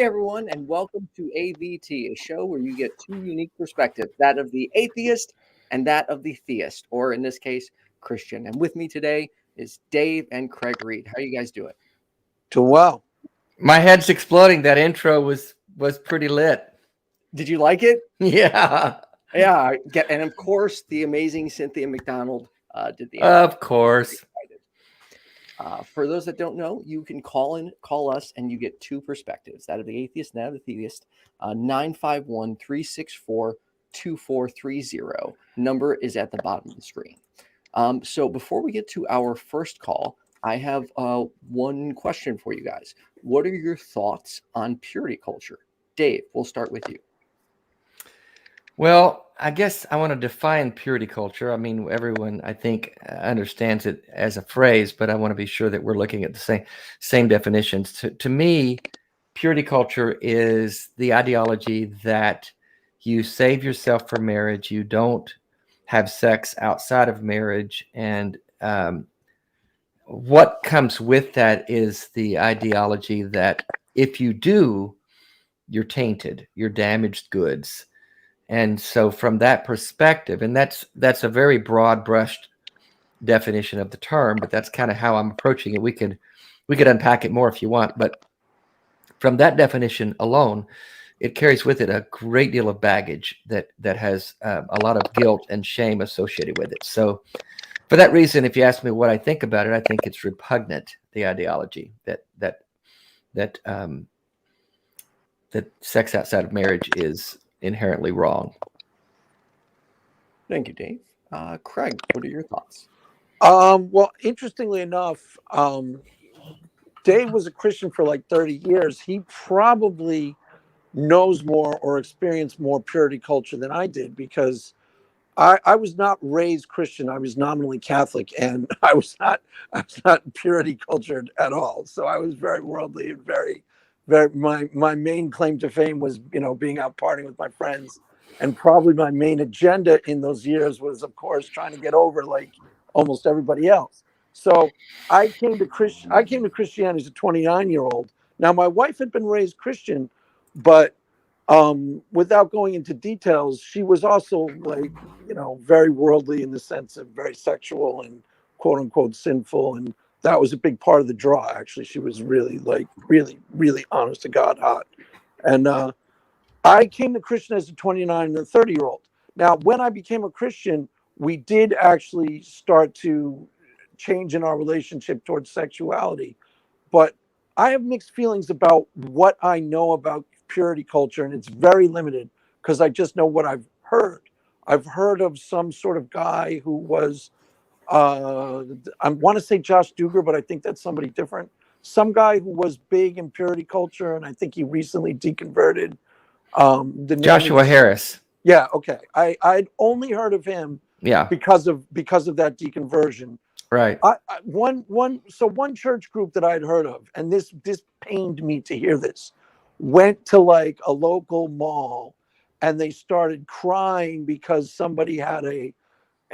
everyone, and welcome to AvT, a show where you get two unique perspectives, that of the atheist and that of the theist, or in this case, Christian. And with me today is Dave and Craig Reed. How are you guys doing? Doing well. My head's exploding. That intro was pretty lit. Did you like it? Yeah. Yeah. And of course, the amazing Cynthia McDonald did the intro. Of course. For those that don't know, you can call us, and you get two perspectives, that of the atheist and that of the theist. 951-364-2430. Number is at the bottom of the screen. So before we get to our first call, I have one question for you guys. What are your thoughts on purity culture? Dave, we'll start with you. Well, I guess I want to define purity culture. I mean, everyone, I think, understands it as a phrase, but I want to be sure that we're looking at the same definitions. To me, purity culture is the ideology that you save yourself for marriage, you don't have sex outside of marriage, and what comes with that is the ideology that if you do, you're tainted, you're damaged goods. And so from that perspective, and that's a very broad brushed definition of the term, but that's kind of how I'm approaching it. We could unpack it more if you want, but from that definition alone, it carries with it a great deal of baggage that has a lot of guilt and shame associated with it. So for that reason, if you ask me what I think about it, I think it's repugnant, the ideology that sex outside of marriage is inherently wrong. Thank you, Dave. Craig, what are your thoughts? Well, interestingly enough, Dave was a Christian for like 30 years. He probably knows more or experienced more purity culture than I did, because I was not raised Christian. I was nominally Catholic, and I was not purity cultured at all. So I was very worldly and very my main claim to fame was, being out partying with my friends, and probably my main agenda in those years was, of course, trying to get over like almost everybody else. So I came to Christianity as a 29-year-old. Now, my wife had been raised Christian, but without going into details, she was also like, very worldly in the sense of very sexual and quote unquote sinful, and that was a big part of the draw. Actually, she was really really honest to God hot. And I came to Christian as a 29 and a 30-year-old. Now, when I became a Christian, we did actually start to change in our relationship towards sexuality. But I have mixed feelings about what I know about purity culture, and it's very limited because I just know what I've heard. I've heard of some sort of guy who was I want to say Josh Duggar, but I think that's somebody different. Some guy who was big in purity culture, and I think he recently deconverted. Joshua Harris. Yeah, okay. I'd only heard of him. Yeah, because of that deconversion. Right. One church group that I'd heard of, and this pained me to hear this, went to like a local mall, and they started crying because somebody had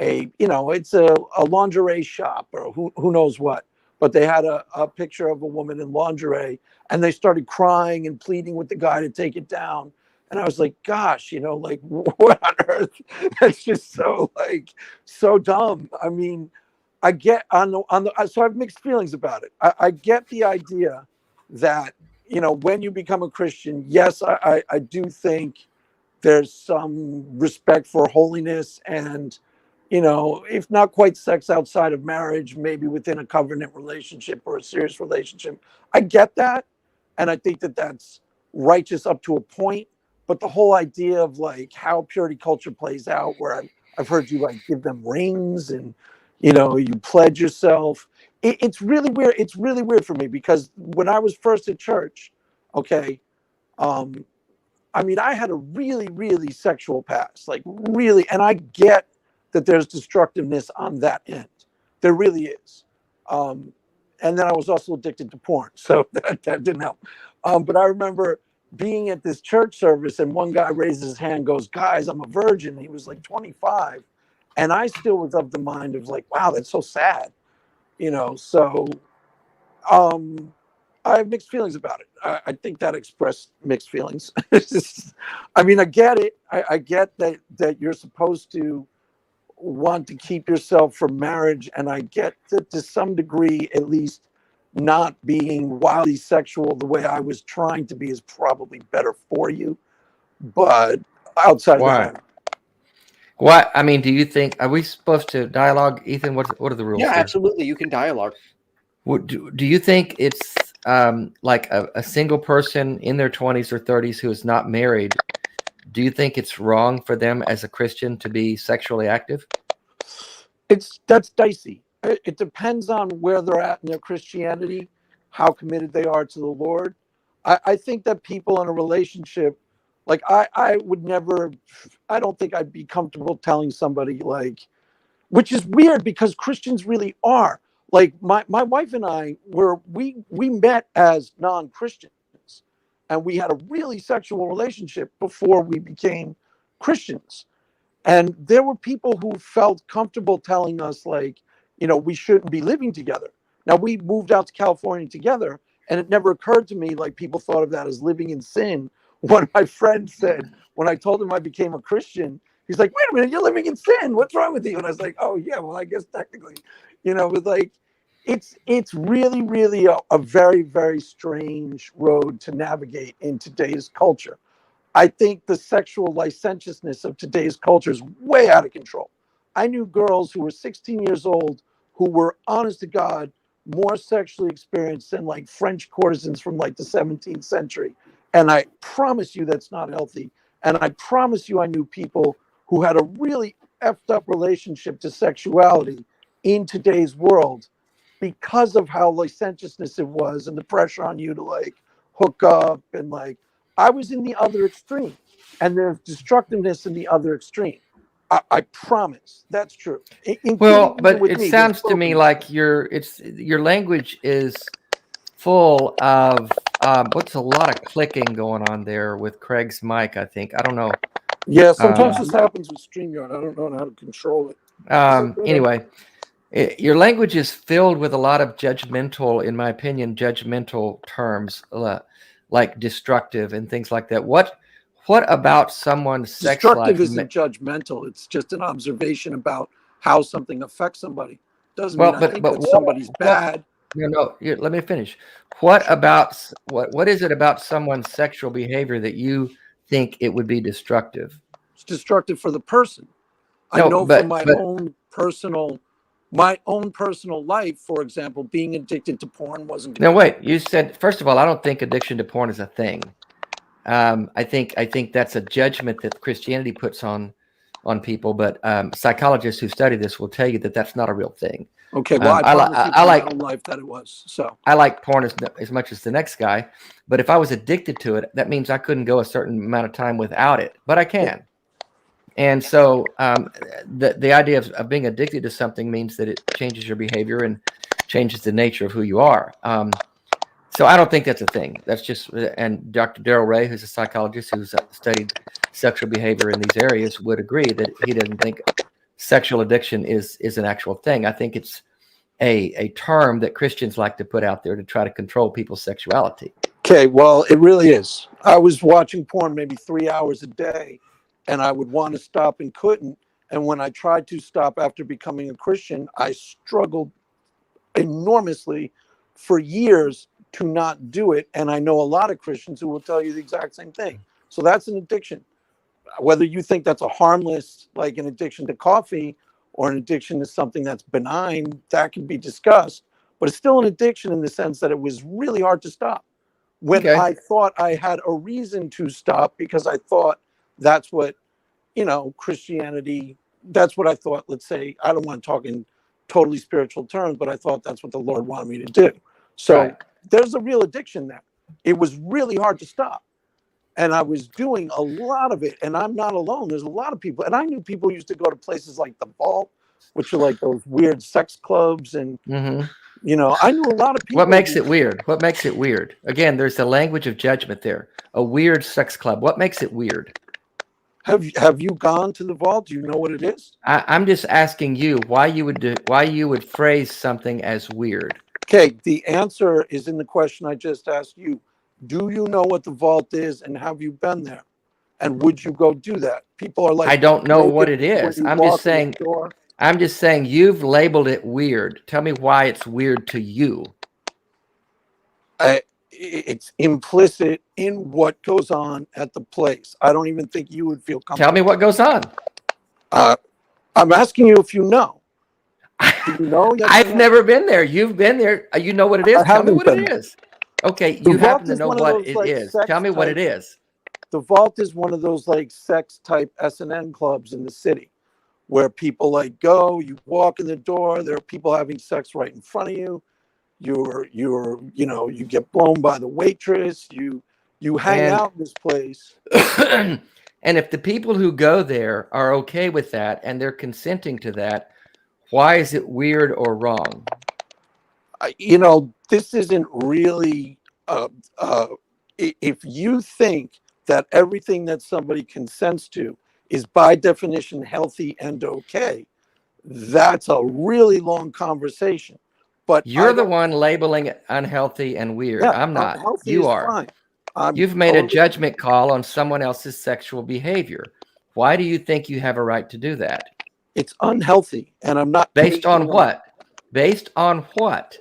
it's a lingerie shop or who knows what, but they had a picture of a woman in lingerie, and they started crying and pleading with the guy to take it down. And I was like, gosh, like what on earth? That's just so dumb. I mean, I get so I have mixed feelings about it. I get the idea that, when you become a Christian, yes, I do think there's some respect for holiness and, if not quite sex outside of marriage, maybe within a covenant relationship or a serious relationship. I get that. And I think that that's righteous up to a point. But the whole idea of like how purity culture plays out, where I've heard you like give them rings and, you pledge yourself. It's really weird. It's really weird for me because when I was first at church, okay, I mean, I had a really, really sexual past, like really, and I get that there's destructiveness on that end. There really is. And then I was also addicted to porn, so that didn't help. But I remember being at this church service, and one guy raises his hand, goes, "Guys, I'm a virgin." He was like 25, and I still was of the mind of like, wow, that's so sad, So I have mixed feelings about it. I think that expressed mixed feelings. It's just, I mean, I get it. I get that you're supposed to want to keep yourself from marriage, and I get that to some degree, at least, not being wildly sexual the way I was trying to be is probably better for you. But outside of that, What I mean, do you think, are we supposed to dialogue, Ethan? What are the rules Yeah, here? absolutely. You can dialogue. Do you think it's like a single person in their 20s or 30s who is not married? Do you think it's wrong for them as a Christian to be sexually active? that's dicey. It depends on where they're at in their Christianity, how committed they are to the Lord. I think that people in a relationship, like I would never, I don't think I'd be comfortable telling somebody, like, which is weird because Christians really are. Like my wife and I we met as non-Christians, and we had a really sexual relationship before we became Christians. And there were people who felt comfortable telling us, like, we shouldn't be living together. Now, we moved out to California together, and it never occurred to me, like, people thought of that as living in sin. One of my friends said, when I told him I became a Christian, he's like, wait a minute, you're living in sin. What's wrong with you? And I was like, oh, yeah, well, I guess technically, but like, it's really, really a very, very strange road to navigate in today's culture. I think the sexual licentiousness of today's culture is way out of control. I knew girls who were 16 years old who were, honest to God, more sexually experienced than like French courtesans from like the 17th century. And I promise you that's not healthy. And I promise you I knew people who had a really effed up relationship to sexuality in today's world because of how licentiousness it was and the pressure on you to like hook up. And like, I was in the other extreme, and there's destructiveness in the other extreme. I promise that's true. Well, but it sounds to me like your language is full of what's a lot of clicking going on there with Craig's mic, I think. I don't know. Yeah, sometimes this happens with StreamYard. I don't know how to control it. Anyway, your language is filled with a lot of judgmental, in my opinion, judgmental terms, like destructive and things like that. What about someone's sex life? Destructive isn't judgmental. It's just an observation about how something affects somebody. Doesn't mean I think that somebody's bad. No, let me finish. What is it about someone's sexual behavior that you think it would be destructive? It's destructive for the person. I know from my own personal life, for example, being addicted to porn wasn't good. No, wait. You said, first of all, I don't think addiction to porn is a thing. I think that's a judgment that Christianity puts on people, but psychologists who study this will tell you that that's not a real thing. Okay, well, I like my own life that it was. So I like porn as much as the next guy, but if I was addicted to it, that means I couldn't go a certain amount of time without it, but I can. And so the idea of being addicted to something means that it changes your behavior and changes the nature of who you are. So I don't think that's a thing. That's just, and Dr. Darrell Ray, who's a psychologist who's studied sexual behavior in these areas, would agree that he doesn't think sexual addiction is an actual thing. I think it's a term that Christians like to put out there to try to control people's sexuality. Okay, well, it really is. I was watching porn maybe 3 hours a day, and I would want to stop and couldn't. And when I tried to stop after becoming a Christian, I struggled enormously for years to not do it. And I know a lot of Christians who will tell you the exact same thing. So that's an addiction. Whether you think that's a harmless, like an addiction to coffee, or an addiction to something that's benign, that can be discussed. But it's still an addiction in the sense that it was really hard to stop. When I thought I had a reason to stop, because I thought that's what, Christianity, that's what I thought. Let's say, I don't want to talk in totally spiritual terms, but I thought that's what the Lord wanted me to do. So there's a real addiction there. It was really hard to stop. And I was doing a lot of it. And I'm not alone. There's a lot of people. And I knew people used to go to places like the Vault, which are like those weird sex clubs. And, I knew a lot of people. What makes it weird? What makes it weird? Again, there's the language of judgment there. A weird sex club. What makes it weird? Have you gone to the Vault? Do you know what it is? I'm just asking you why you would phrase something as weird. Okay, the answer is in the question I just asked you. Do you know what the vault is, and have you been there? And would you go do that? People are like, I don't know what it when is. you I'm walk just in the saying. door. I'm just saying you've labeled it weird. Tell me why it's weird to you. It's implicit in what goes on at the place. I don't even think you would feel comfortable. Tell me what goes on. I'm asking you if you know. Do you know? Yes or I've no? never been there. You've been there. You know what it is. I Tell me haven't what been it there. is. Okay, The you vault happen to is know one of what those, it like, is. sex Tell me what type- it is. The vault is one of those like sex type S&N clubs in the city where people like go, you walk in the door, there are people having sex right in front of you. You get blown by the waitress, you hang And- out in this place. And if the people who go there are okay with that and they're consenting to that, why is it weird or wrong? This isn't really if you think that everything that somebody consents to is by definition healthy and okay, that's a really long conversation. But You're the one labeling it unhealthy and weird. Yeah, I'm not. unhealthy You is are. fine. You've made a judgment call on someone else's sexual behavior. Why do you think you have a right to do that? It's unhealthy, and I'm not. Based on what? Based on what?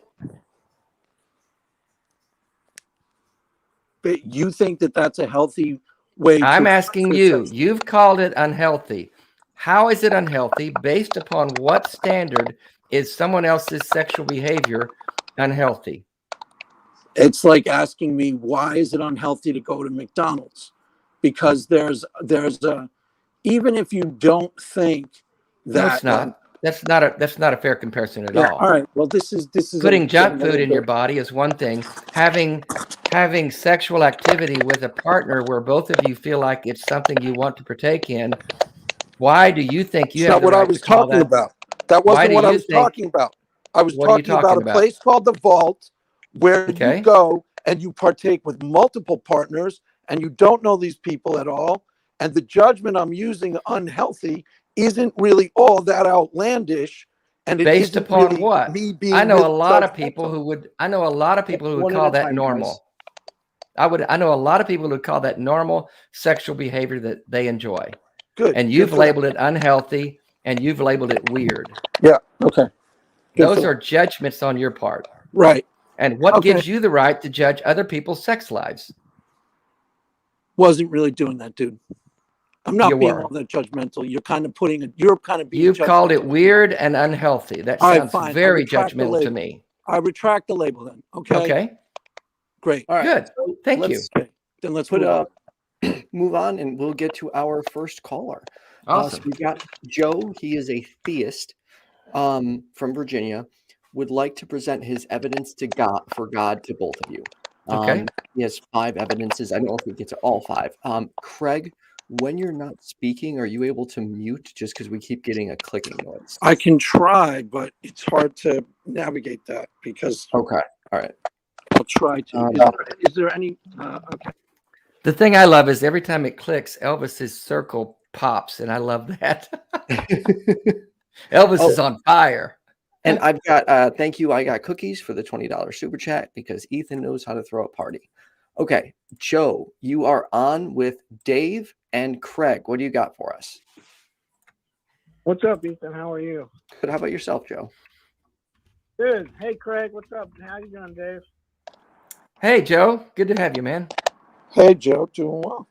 But you think that that's a healthy way? I'm asking you. You've called it unhealthy. How is it unhealthy? Based upon what standard is someone else's sexual behavior unhealthy? It's like asking me, why is it unhealthy to go to McDonald's? Because there's a, even if you don't think that. No, it's not. That's not a fair comparison at all. All right. Well, this is putting junk food in your body is one thing. Having sexual activity with a partner where both of you feel like it's something you want to partake in. Why do you think you have the right to call that? About. That wasn't what I was talking about. I was talking about a place called the Vault where you go and you partake with multiple partners and you don't know these people at all. And the judgment I'm using, unhealthy, isn't really all that outlandish. And it based upon really what? Me being I know really a lot of people who would. I know a lot of people who would call that normal. I know a lot of people who call that normal sexual behavior that they enjoy. Good. And you've labeled it unhealthy, and you've labeled it weird. Yeah. Okay. Those are judgments on your part. Right. And what gives you the right to judge other people's sex lives? Wasn't really doing that, dude. I'm not being all that judgmental. You're kind of being. You've called it weird and unhealthy. That sounds very judgmental to me. I retract the label then. Okay. Okay. Great. All right. Good. So Thank you. Then let's move on, and we'll get to our first caller. Awesome. So we got Joe. He is a theist from Virginia. Would like to present his evidence to God to both of you. Okay. He has 5 evidences. I don't know if we get to all 5. Craig, when you're not speaking, are you able to mute just because we keep getting a clicking noise? I can try, but it's hard to navigate that because. Okay. All right. I'll try to. Is there any? Okay. The thing I love is every time it clicks, Elvis's circle pops, and I love that. Elvis is on fire. And I've got, thank you. I got cookies for the $20 super chat because Ethan knows how to throw a party. Okay, Joe, you are on with Dave and Craig. What do you got for us? What's up, Ethan? How are you? Good. How about yourself, Joe? Good. Hey, Craig. What's up? How you doing, Dave? Hey, Joe. Good to have you, man. Hey, Joe. Doing well.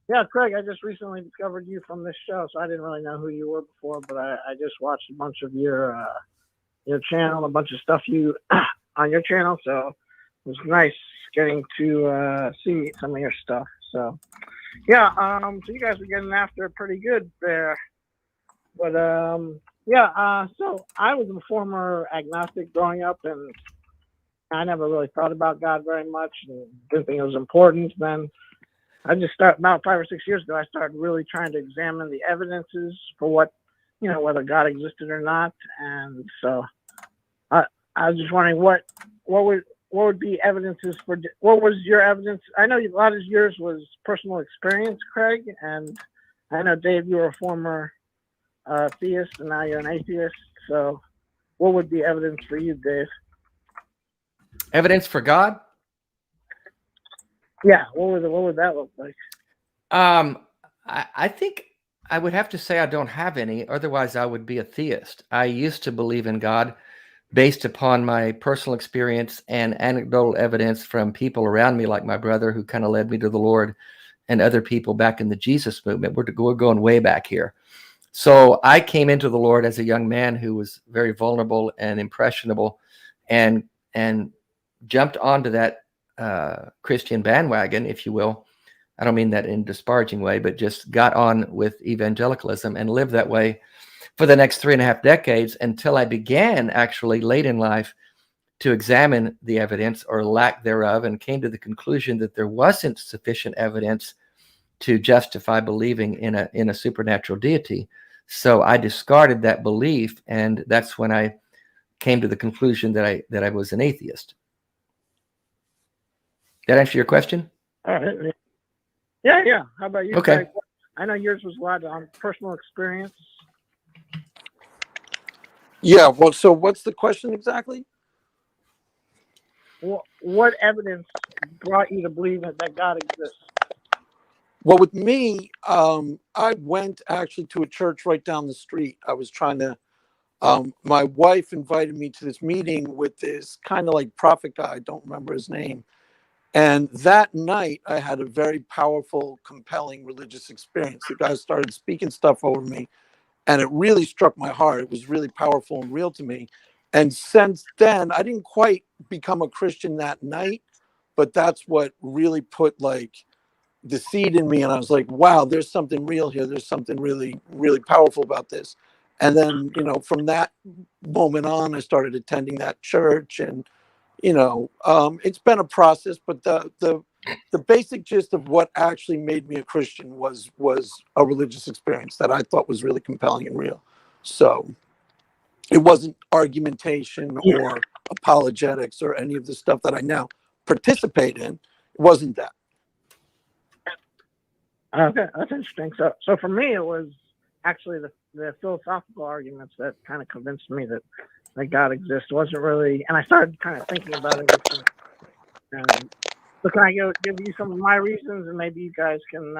Yeah, Craig, I just recently discovered you from this show, so I didn't really know who you were before, but I just watched a bunch of your channel, a bunch of stuff you on your channel, so it was nice getting to see some of your stuff. So, yeah, so you guys were getting after it pretty good there. But, so I was a former agnostic growing up, and I never really thought about God very much and didn't think it was important. Then I just started about 5 or 6 years ago. I started really trying to examine the evidences for what, whether God existed or not. And so I was just wondering what would be evidences for, what was your evidence? I know a lot of yours was personal experience, Craig, and I know, Dave, you were a former theist and now you're an atheist. So what would be evidence for you, Dave? Evidence for God? Yeah, what would that look like? I think I would have to say I don't have any. Otherwise, I would be a theist. I used to believe in God based upon my personal experience and anecdotal evidence from people around me, like my brother, who kind of led me to the Lord, and other people back in the Jesus movement. We're going way back here. So I came into the Lord as a young man who was very vulnerable and impressionable, and jumped onto that Christian bandwagon, if you will. I don't mean that in a disparaging way, but just got on with evangelicalism and lived that way for the next 3.5 decades until I began actually late in life to examine the evidence or lack thereof, and came to the conclusion that there wasn't sufficient evidence to justify believing in a supernatural deity. So I discarded that belief, and that's when I came to the conclusion that I was an atheist. That answer your question? All right. Yeah. How about you? Okay. Greg? I know yours was a lot on personal experience. Yeah. Well, so what's the question exactly? What evidence brought you to believe that God exists? Well, with me, I went actually to a church right down the street. I was trying to, my wife invited me to this meeting with this kind of like prophet guy. I don't remember his name. And that night, I had a very powerful, compelling religious experience. The guy started speaking stuff over me, and it really struck my heart. It was really powerful and real to me. And since then, I didn't quite become a Christian that night, but that's what really put like the seed in me. And I was like, wow, there's something real here. There's something really, really powerful about this. And then, you know, from that moment on, I started attending that church, and you know, it's been a process, but the basic gist of what actually made me a Christian was a religious experience that I thought was really compelling and real. So it wasn't argumentation or apologetics or any of the stuff that I now participate in. It wasn't that. Okay, that's interesting. So for me, it was actually the philosophical arguments that kind of convinced me that God exists. It wasn't really, and I started kind of thinking about it. So can I give you some of my reasons, and maybe you guys can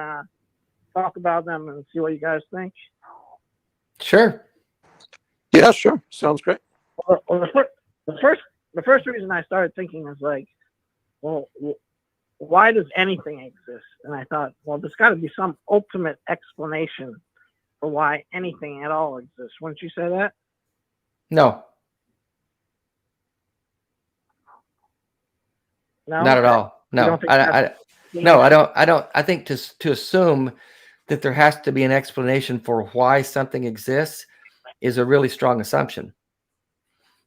talk about them and see what you guys think? Sure. Yeah, sure. Sounds great. Well, the first reason I started thinking is like, well, why does anything exist? And I thought, well, there's got to be some ultimate explanation for why anything at all exists. Wouldn't you say that? No. No, Not at all. No, I don't. I think to assume that there has to be an explanation for why something exists is a really strong assumption,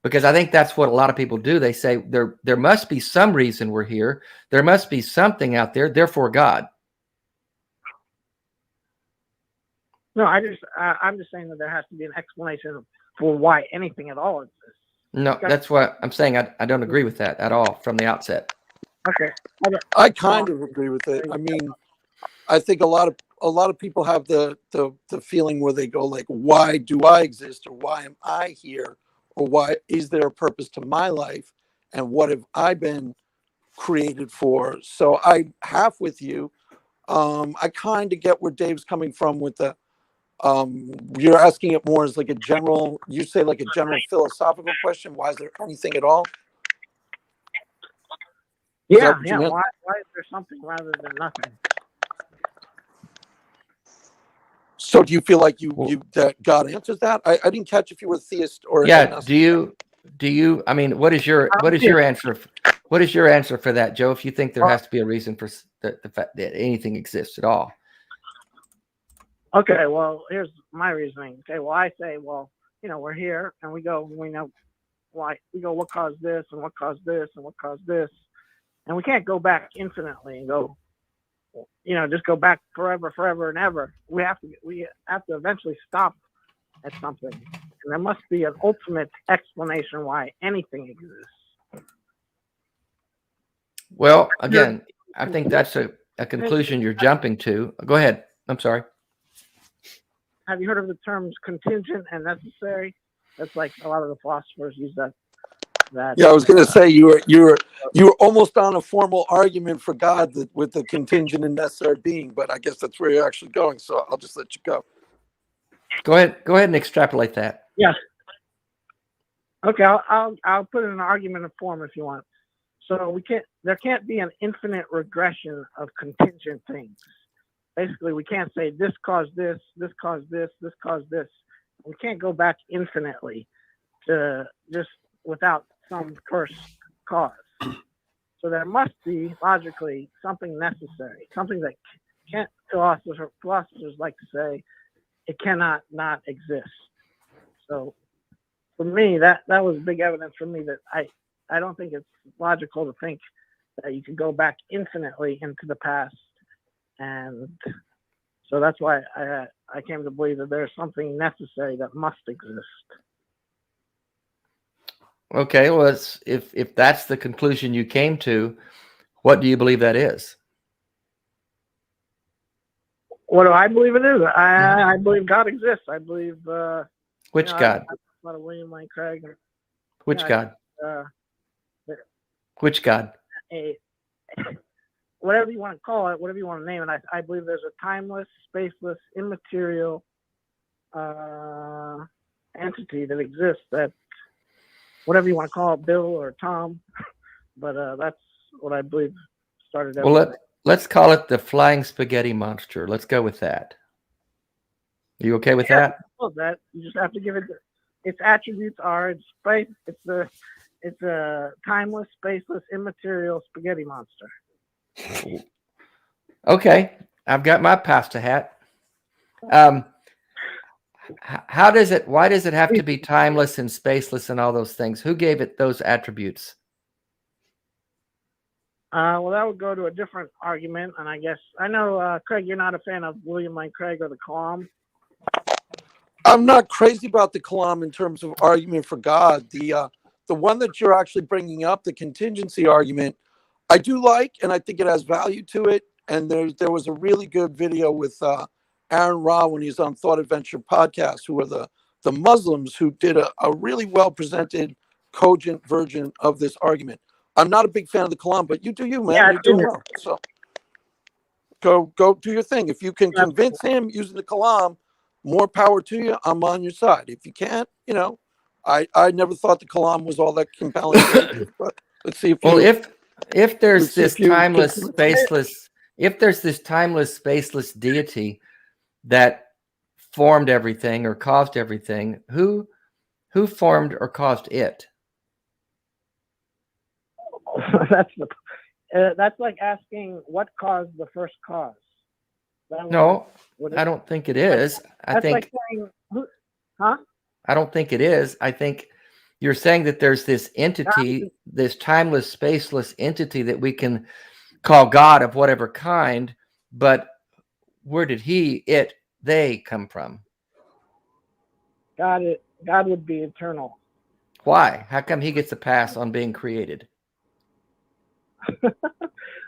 because I think that's what a lot of people do. They say there must be some reason we're here. There must be something out there. Therefore, God. No, I'm just saying that there has to be an explanation for why anything at all exists. No, that's what I'm saying. I don't agree with that at all from the outset. Okay. I kind of agree with it. I mean, I think a lot of people have the feeling where they go like, why do I exist, or why am I here, or why is there a purpose to my life, and what have I been created for? So I half with you. I kind of get where Dave's coming from with the you're asking it more as like a general, you say like a general philosophical question. Why is there anything at all? Yeah. Why is there something rather than nothing? So do you feel like you that God answers that? I didn't catch if you were a theist or yeah. agnostic. Do you? I mean, what is your answer? What is your answer for that, Joe? If you think there has to be a reason for the fact that anything exists at all. Okay. Well, here's my reasoning. Okay. Well, I say, well, you know, we're here and we know why. We go, what caused this and what caused this and what caused this, and we can't go back infinitely and go, you know, just go back forever and ever. We have to eventually stop at something, and there must be an ultimate explanation why anything exists. Well, again, I think that's a conclusion you're jumping to. Go ahead. I'm sorry. Have you heard of the terms contingent and necessary? That's like a lot of the philosophers use that. Yeah, I was going to say you were almost on a formal argument for God with the contingent and necessary being, but I guess that's where you're actually going. So I'll just let you go. Go ahead and extrapolate that. Yeah. Okay, I'll put it in an argument of form if you want. So there can't be an infinite regression of contingent things. Basically, we can't say this caused this, this caused this, this caused this. We can't go back infinitely to just without some first cause. So there must be logically something necessary, something that can't philosophers like to say it cannot not exist. So for me, that was big evidence for me that I don't think it's logical to think that you could go back infinitely into the past. And so that's why I came to believe that there's something necessary that must exist. Okay, well, if that's the conclusion you came to, what do you believe that is? What do I believe it is? I believe God exists. I believe Which God? I a lot of William Lane Craig. Which God? Which God? Whatever you want to call it, whatever you want to name it, I believe there's a timeless, spaceless, immaterial entity that exists that, whatever you want to call it, Bill or Tom, but that's what I believe started everything. Well, let's call it the flying spaghetti monster. Let's go with that. Are you okay with that? I love that. You just have to give it its attributes are it's a timeless, spaceless, immaterial spaghetti monster. Okay, I've got my pasta hat. Why does it have to be timeless and spaceless and all those things? Who gave it those attributes? Well, that would go to a different argument, and I guess I know, Craig, you're not a fan of William Lane Craig or the Kalam. I'm not crazy about the Kalam in terms of argument for God. The one that you're actually bringing up, the contingency argument, I do like, and I think it has value to it. And there was a really good video with Aaron Ra when he's on Thought Adventure podcast, who are the Muslims who did a really well presented, cogent version of this argument. I'm not a big fan of the Kalam, but you do you, man. Yeah, you're doing well. So go do your thing. If you can convince him using the Kalam, more power to you. I'm on your side. If you can't, I never thought the Kalam was all that compelling. But let's see if there's this timeless, spaceless deity that formed everything or caused everything, who formed or caused it? That's like asking what caused the first cause. No, I don't think it is. I think like saying, huh? I don't think it is. I think you're saying that there's this entity, this timeless, spaceless entity that we can call God of whatever kind, but where did they come from? God would be eternal. Why? How come he gets a pass on being created?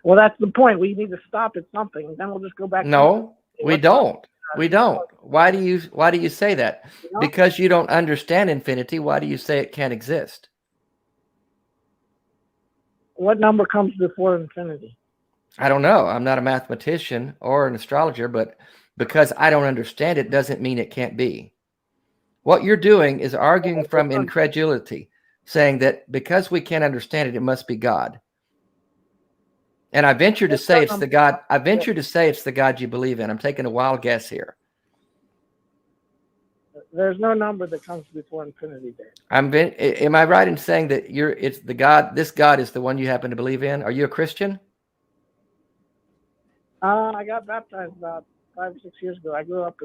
Well, that's the point. We need to stop at something, and then we'll just go back. No, we don't. We don't. Why do you say that? Because you don't understand infinity. Why do you say it can't exist? What number comes before infinity? I don't know. I'm not a mathematician or an astrologer, but because I don't understand it doesn't mean it can't be. What you're doing is arguing from incredulity, saying that because we can't understand it, it must be God. And I venture to say it's the God. I venture to say it's the God you believe in. I'm taking a wild guess here. There's no number that comes before infinity, Dave. Am I right in saying that it's the God? This God is the one you happen to believe in. Are you a Christian? I got baptized about 5 or 6 years ago. I grew up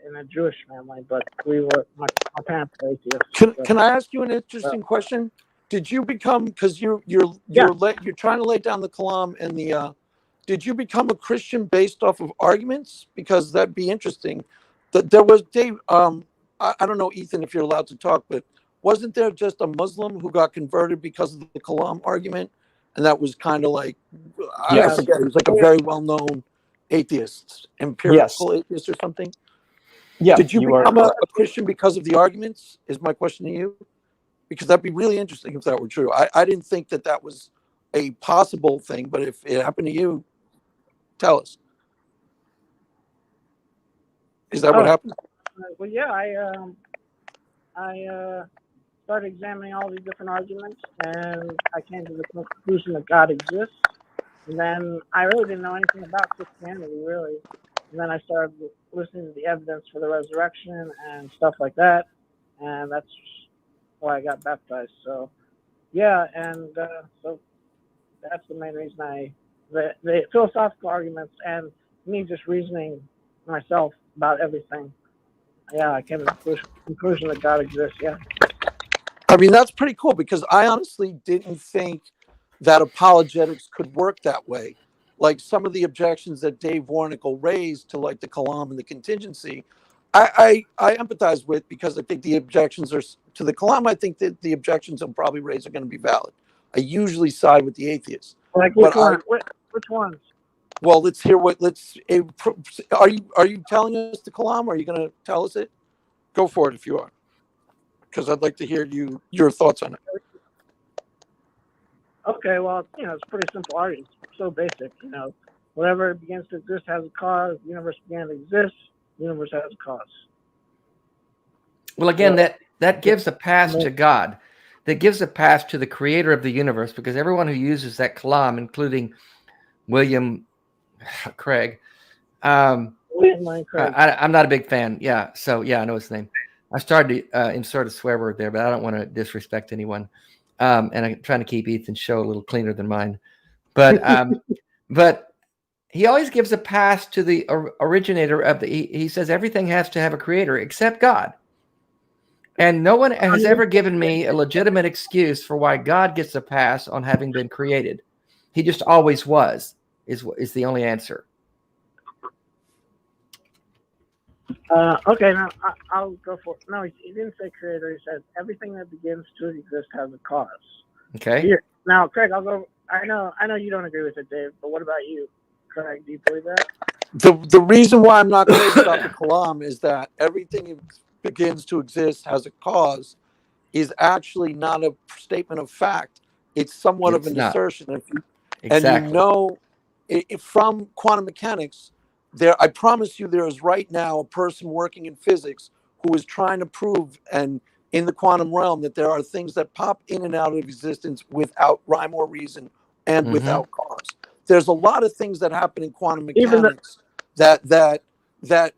in a Jewish family, but my parents were atheists. Can I ask you an interesting question? Did you become, because you're trying to lay down the Kalam and did you become a Christian based off of arguments? Because that'd be interesting. There was Dave. I don't know, Ethan, if you're allowed to talk, but wasn't there just a Muslim who got converted because of the Kalam argument? And that was kind of like, I forget, he was like a very well-known atheist, empirical atheist or something. Yeah. Did you are become a Christian because of the arguments? Is my question to you? Because that'd be really interesting if that were true. I didn't think that that was a possible thing, but if it happened to you, tell us. Is that what happened? Well, yeah, I started examining all these different arguments, and I came to the conclusion that God exists. And then I really didn't know anything about Christianity, really. And then I started listening to the evidence for the resurrection and stuff like that, and that's why I got baptized. So, yeah, and so that's the main reason the philosophical arguments and me just reasoning myself about everything. Yeah, I came to the conclusion that God exists. Yeah. I mean, that's pretty cool because I honestly didn't think that apologetics could work that way. Like some of the objections that Dave Warnock raised to like the Kalam and the contingency, I empathize with because I think the objections are to the Kalam. I think that the objections he'll probably raise are going to be valid. I usually side with the atheists. Like which one? Which ones? Well, let's hear what. Are you telling us the Kalam? Are you going to tell us it? Go for it if you are, because I'd like to hear your thoughts on it. Okay, well, it's pretty simple argument. It's so basic, whatever begins to exist has a cause. The universe began to exist. The universe has a cause. Well, again, that gives a pass to God. That gives a pass to the creator of the universe, because everyone who uses that kalam, including William Craig, I'm not a big fan. Yeah, so yeah, I know his name. I started to insert a swear word there, but I don't want to disrespect anyone. And I'm trying to keep Ethan's show a little cleaner than mine. But but he always gives a pass to the originator of he says everything has to have a creator except God. And no one has ever given me a legitimate excuse for why God gets a pass on having been created. He just always was, is the only answer. Okay, now I'll go for it. No, he didn't say creator. He said everything that begins to exist has a cause. Okay. Here, now, Craig, I'll go. I know you don't agree with it, Dave, but what about you, Craig? Do you believe that? The reason why I'm not crazy about the Kalam is that everything that begins to exist has a cause is actually not a statement of fact. It's somewhat of an assertion. Exactly. And from quantum mechanics, I promise you there is right now a person working in physics who is trying to prove and in the quantum realm that there are things that pop in and out of existence without rhyme or reason and without cause. There's a lot of things that happen in quantum mechanics that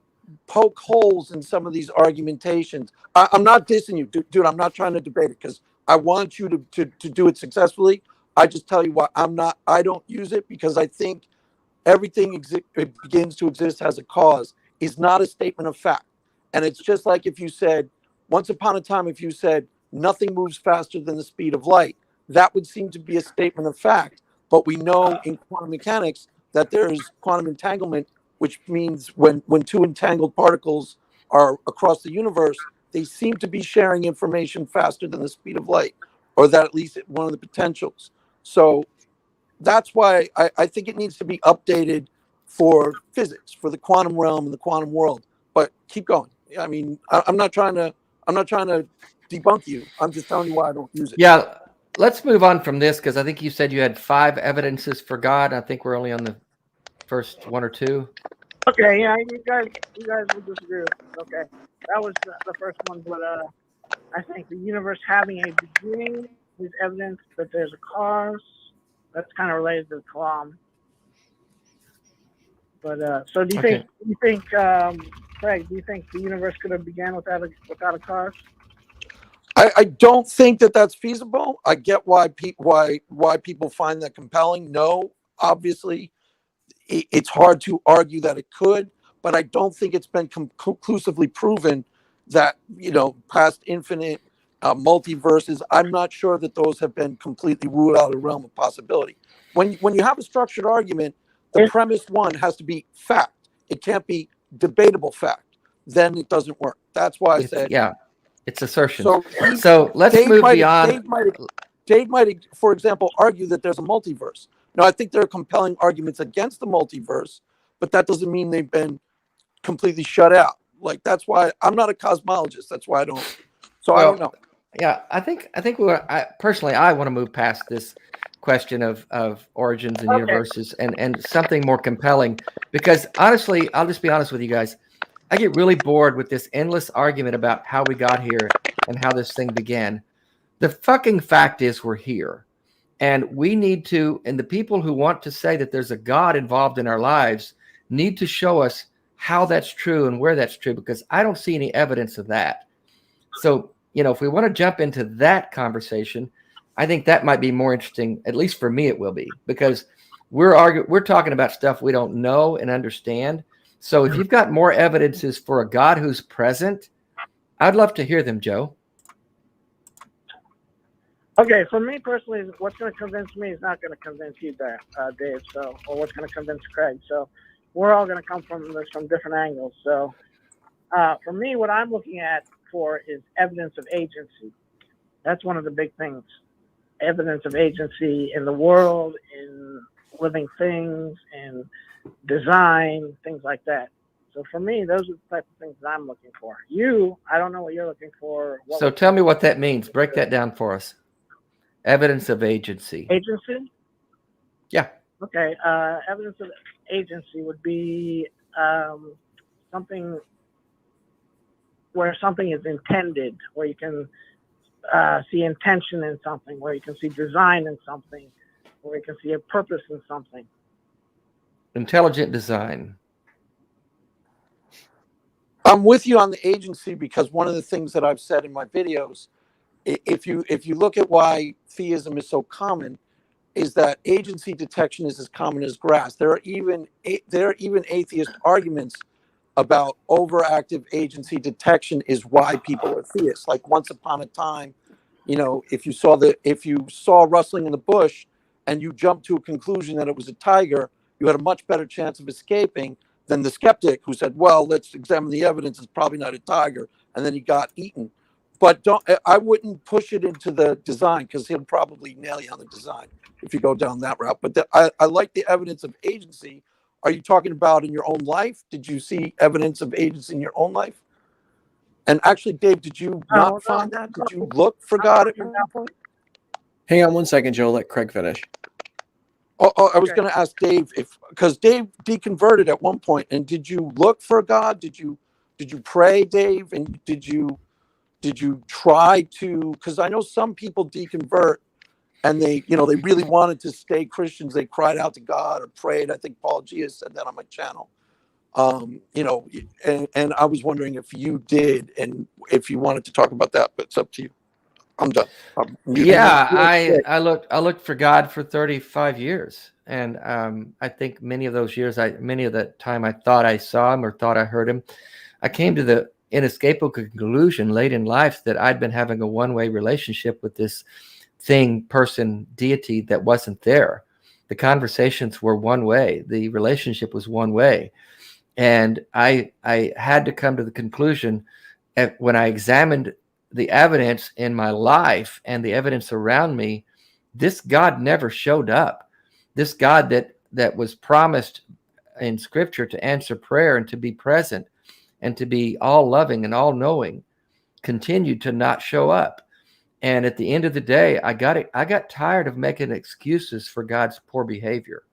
poke holes in some of these argumentations. I'm not dissing you, dude. I'm not trying to debate it because I want you to do it successfully. I just tell you why I don't use it because I think everything it begins to exist has a cause is not a statement of fact. And it's just like if you said, once upon a time, if you said nothing moves faster than the speed of light, that would seem to be a statement of fact. But we know in quantum mechanics that there is quantum entanglement, which means when two entangled particles are across the universe, they seem to be sharing information faster than the speed of light, or that at least one of the potentials. So that's why I think it needs to be updated for physics, for the quantum realm and the quantum world. But keep going. I mean, I'm not trying to debunk you. I'm just telling you why I don't use it. Yeah, let's move on from this because I think you said you had 5 evidences for God. I think we're only on the first 1 or 2. Okay, yeah, you guys will disagree with me. Okay, that was the first one, but I think the universe having a beginning is evidence that there's a cause. That's kind of related to the Kalam. But so do you think Craig, do you think the universe could have began without a cause? I don't think that that's feasible. I get why people find that compelling. No, obviously, it's hard to argue that it could, but I don't think it's been conclusively proven that past infinite multiverses. I'm not sure that those have been completely ruled out of the realm of possibility. When you have a structured argument, the premise one has to be fact. It can't be debatable fact. Then it doesn't work. That's why I said it's assertions. So let's move beyond. Dave might, for example, argue that there's a multiverse. Now, I think there are compelling arguments against the multiverse, but that doesn't mean they've been completely shut out. Like, that's why I'm not a cosmologist. That's why I don't. So I don't know. Yeah, I think personally I want to move past this question of origins and universes and something more compelling, because honestly, I'll just be honest with you guys. I get really bored with this endless argument about how we got here and how this thing began. The fucking fact is we're here. And we need to, and the people who want to say that there's a God involved in our lives need to show us how that's true and where that's true, because I don't see any evidence of that. So, if we want to jump into that conversation, I think that might be more interesting, at least for me it will be, because we're talking about stuff we don't know and understand. So if you've got more evidences for a God who's present, I'd love to hear them, Joe. Okay, for me personally, what's going to convince me is not going to convince you, Dave. So, or what's going to convince Craig. So, we're all going to come from this from different angles. So, for me, what I'm looking at for is evidence of agency. That's one of the big things. Evidence of agency in the world, in living things, in design, things like that. So for me, those are the type of things that I'm looking for. I don't know what you're looking for. So tell me what that means. Break that down for us. Evidence of agency. Agency? Yeah. Okay. Evidence of agency would be something where something is intended, where you can see intention in something, where you can see design in something, where you can see a purpose in something. Intelligent design. I'm with you on the agency, because one of the things that I've said in my videos, if you look at why theism is so common, is that agency detection is as common as grass. There are even atheist arguments about overactive agency detection is why people are theists. Like, once upon a time, if you saw rustling in the bush and you jumped to a conclusion that it was a tiger, you had a much better chance of escaping than the skeptic who said, well, let's examine the evidence, it's probably not a tiger, and then he got eaten. But I wouldn't push it into the design, because he'll probably nail you on the design if you go down that route. But I like the evidence of agency. Are you talking about in your own life? Did you see evidence of agency in your own life? And actually, Dave, did you not find that? Did you look for God at one point? Hang on one second, Joe. Let Craig finish. Oh, I was going to ask Dave, because Dave deconverted at one point, and did you look for God? Did you pray, Dave? And did you try to? Because I know some people deconvert, and they really wanted to stay Christians. They cried out to God or prayed. I think Paul Gia said that on my channel. And I was wondering if you did, and if you wanted to talk about that, but it's up to you. I'm done. Yeah, I looked for God for 35 years, and I think many of those years, many of the time I thought I saw him or thought I heard him. I came to the inescapable conclusion late in life that I'd been having a one-way relationship with this person, deity that wasn't there. The conversations were one way. The relationship was one way. And I had to come to the conclusion when I examined the evidence in my life and the evidence around me, this God never showed up. This God that was promised in Scripture to answer prayer and to be present and to be all loving and all knowing continued to not show up. And at the end of the day, I got tired of making excuses for God's poor behavior.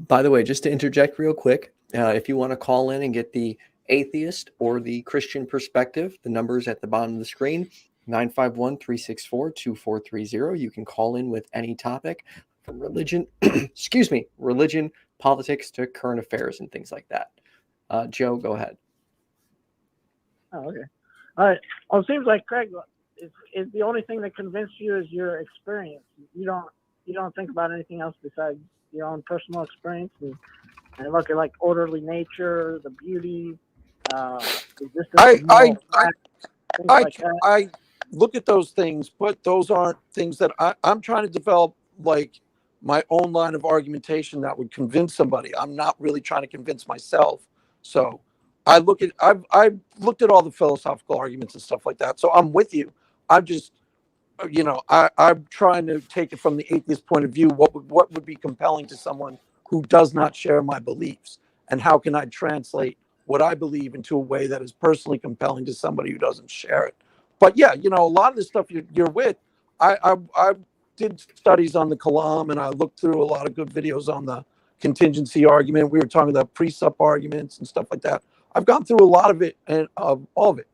By the way, just to interject real quick, if you want to call in and get the atheist or the Christian perspective, the number's at the bottom of the screen, 951-364-2430. You can call in with any topic from religion, religion, politics to current affairs and things like that. Joe, go ahead. Oh, okay. All right. Well, it seems like Craig is the only thing that convinced you is your experience. You don't think about anything else besides your own personal experience, and look at like orderly nature, the beauty, existence. I look at those things, but those aren't things that I'm trying to develop like my own line of argumentation that would convince somebody. I'm not really trying to convince myself. So I've looked at all the philosophical arguments and stuff like that. So I'm with you. I'm just you know, I'm trying to take it from the atheist point of view. What would be compelling to someone who does not share my beliefs, and how can I translate what I believe into a way that is personally compelling to somebody who doesn't share it? But yeah, you know, a lot of the stuff you're with, I did studies on the Kalam, and I looked through a lot of good videos on the contingency argument. We were talking about presup arguments and stuff like that. I've gone through a lot of it, and all of it.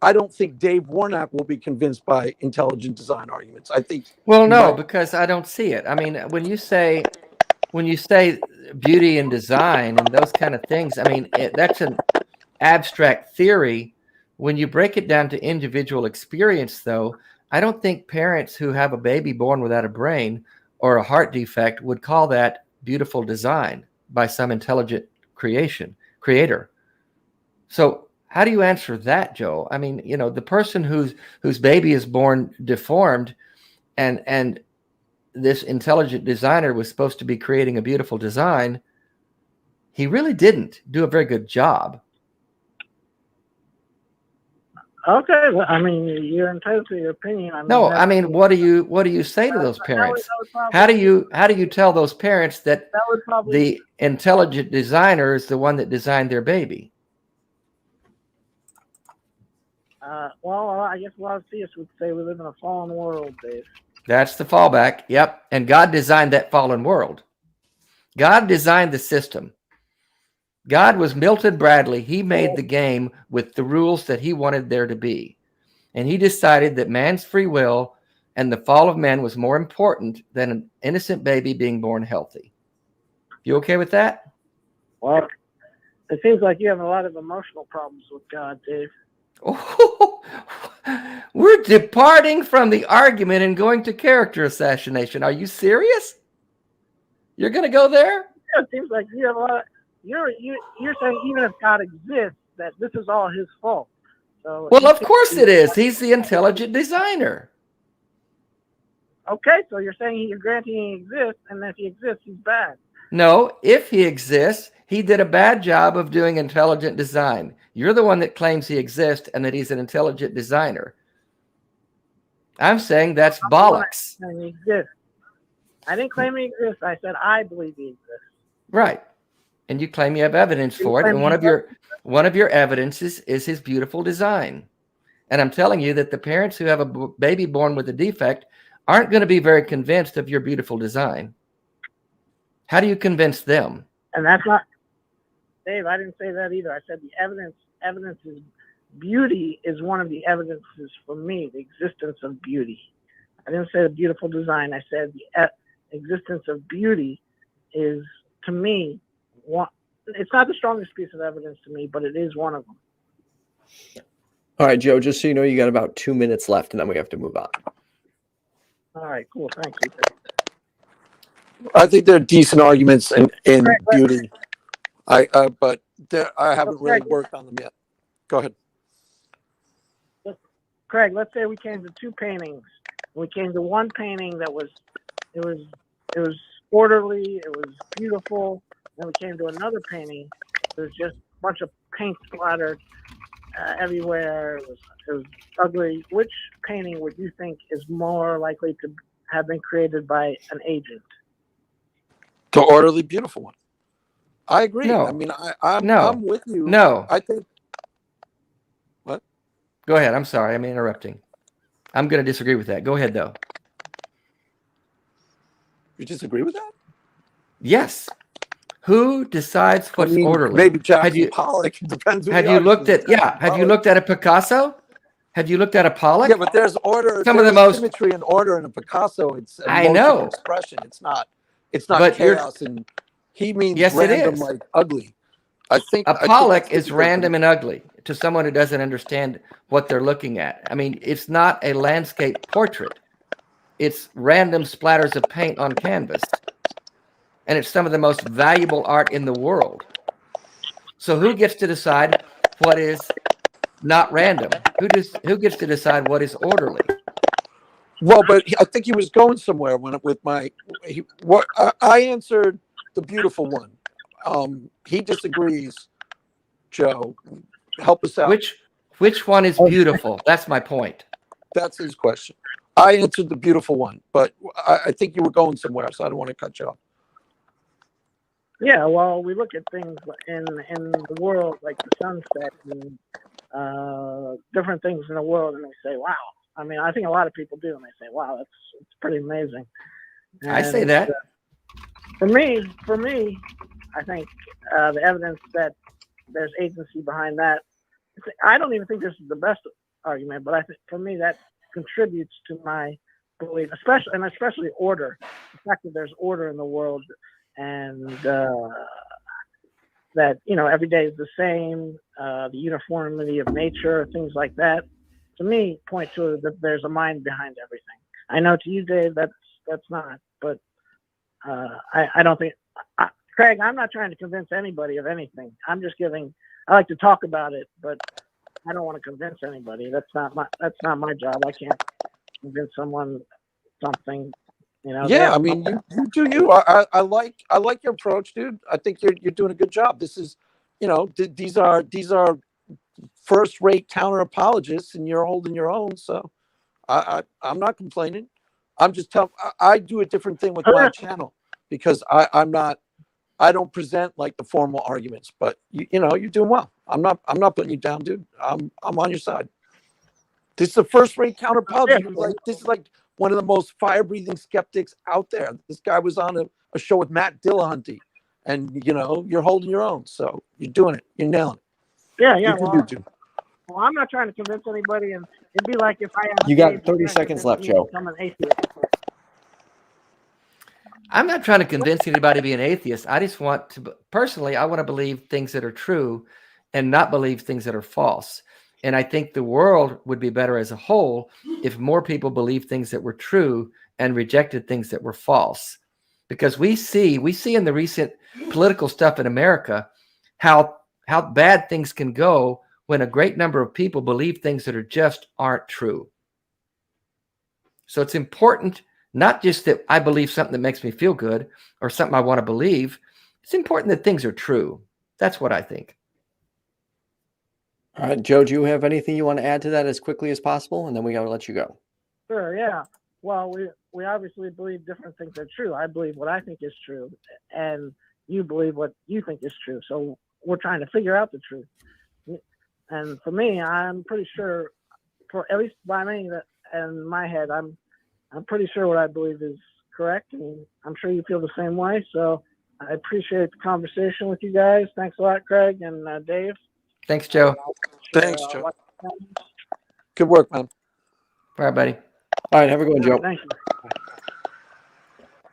I don't think Dave Warnock will be convinced by intelligent design arguments. I think. Well, no, because I don't see it. I mean, when you say beauty and design and those kind of things, I mean, that's an abstract theory. When you break it down to individual experience, though, I don't think parents who have a baby born without a brain or a heart defect would call that beautiful design by some intelligent creator. So how do you answer that, Joe? I mean, you know, the person whose baby is born deformed, and this intelligent designer was supposed to be creating a beautiful design, he really didn't do a very good job. Okay, well, I mean, you're entitled to your opinion. I mean, what do you say to those parents? How do you tell those parents that the intelligent designer is the one that designed their baby? Well, I guess a lot of theists would say we live in a fallen world, Dave. That's the fallback. Yep. And God designed that fallen world. God designed the system. God was Milton Bradley. He made the game with the rules that he wanted there to be. And he decided that man's free will and the fall of man was more important than an innocent baby being born healthy. You okay with that? Well, it seems like you have a lot of emotional problems with God, Dave. Oh, we're departing from the argument and going to character assassination. Are you serious? You're going to go there? Yeah, it seems like you have a lot of, you're saying even if God exists, that this is all his fault. So well, of course it is. He's the intelligent designer. Okay, so you're saying you're granting he exists, and if he exists, he's bad. No, if he exists, he did a bad job of doing intelligent design. You're the one that claims he exists and that he's an intelligent designer. I'm saying that's bollocks. He exists. I didn't claim he exists. I said I believe he exists. Right. And you claim you have evidence for it. And one of your evidences is his beautiful design. And I'm telling you that the parents who have a baby born with a defect aren't going to be very convinced of your beautiful design. How do you convince them? And that's not, Dave, I didn't say that either. I said the evidence is beauty is one of the evidences for me, the existence of beauty. I didn't say the beautiful design. I said the existence of beauty is, to me, one. It's not the strongest piece of evidence to me, but it is one of them. All right, Joe, just so you know, you got about 2 minutes left, and then we have to move on. All right, cool. Thank you. I think there are decent arguments in beauty. I haven't really worked on them yet. Go ahead. Craig, let's say we came to two paintings. We came to one painting that was orderly, it was beautiful. Then we came to another painting. There was just a bunch of paint splattered everywhere. It was ugly. Which painting would you think is more likely to have been created by an agent? The orderly, beautiful one. I agree. No. I mean, I'm with you. No. I think. What? Go ahead. I'm sorry. I'm interrupting. I'm going to disagree with that. Go ahead, though. You disagree with that? Yes. Who decides what's orderly? Maybe Jackson Pollock. Depends. Have you looked at? Yeah. Have you looked at a Picasso? Have you looked at a Pollock? Yeah, but there's order. Some of the most symmetry and order in a Picasso. It's I know expression. It's not but chaos. And he means random, like ugly. I think a Pollock is random and ugly to someone who doesn't understand what they're looking at. I mean, it's not a landscape portrait. It's random splatters of paint on canvas. And it's some of the most valuable art in the world. So who gets to decide what is not random? Who gets to decide what is orderly? Well, but I think he was going somewhere I answered the beautiful one. He disagrees. Joe, help us out. Which one is beautiful? That's my point. That's his question. I answered the beautiful one, but I think you were going somewhere, so I don't want to cut you off. Yeah, well, we look at things in the world like the sunset and different things in the world, and they say, "Wow." I mean, I think a lot of people do, and they say, "Wow, it's pretty amazing." And, I say that. for me, I think the evidence that there's agency behind that. I don't even think this is the best argument, but I think for me that contributes to my belief, especially order. The fact that there's order in the world, and that every day is the same, the uniformity of nature, things like that, to me point to that there's a mind behind everything. I know to you, Dave, that's not, but I don't think, Craig, I'm not trying to convince anybody of anything. I'm just I like to talk about it, but I don't want to convince anybody. That's not my job. I can't convince someone something. Yeah, I mean, you do you. I like your approach, dude. I think you're doing a good job. This is, these are first-rate counter apologists, and you're holding your own. So I'm not complaining. I'm just telling. I do a different thing with my channel because I don't present like the formal arguments, but you're doing well. I'm not putting you down, dude. I'm on your side. This is a first-rate counter apology. This is like one of the most fire-breathing skeptics out there. This guy was on a show with Matt Dillahunty, and you're holding your own. So you're doing it. You're nailing it. Yeah. Well, I'm not trying to convince anybody, and it'd be like if I had You got 30 seconds left, Joe. I'm an atheist. I'm not trying to convince anybody to be an atheist. I just want to, personally, I want to believe things that are true and not believe things that are false. And I think the world would be better as a whole if more people believed things that were true and rejected things that were false. Because we see in the recent political stuff in America how bad things can go when a great number of people believe things that just aren't true. So it's important, not just that I believe something that makes me feel good or something I want to believe. It's important that things are true. That's what I think. All right, Joe, do you have anything you want to add to that as quickly as possible? And then we got to let you go. Sure, yeah. Well, we obviously believe different things are true. I believe what I think is true, and you believe what you think is true. So we're trying to figure out the truth. And for me, I'm pretty sure, at least by me, that in my head, I'm pretty sure what I believe is correct, and I'm sure you feel the same way. So I appreciate the conversation with you guys. Thanks a lot, Craig and Dave. Thanks, Joe. Thanks, Joe. Good work, man. All right, buddy. All right, have a good one, Joe. Thank you.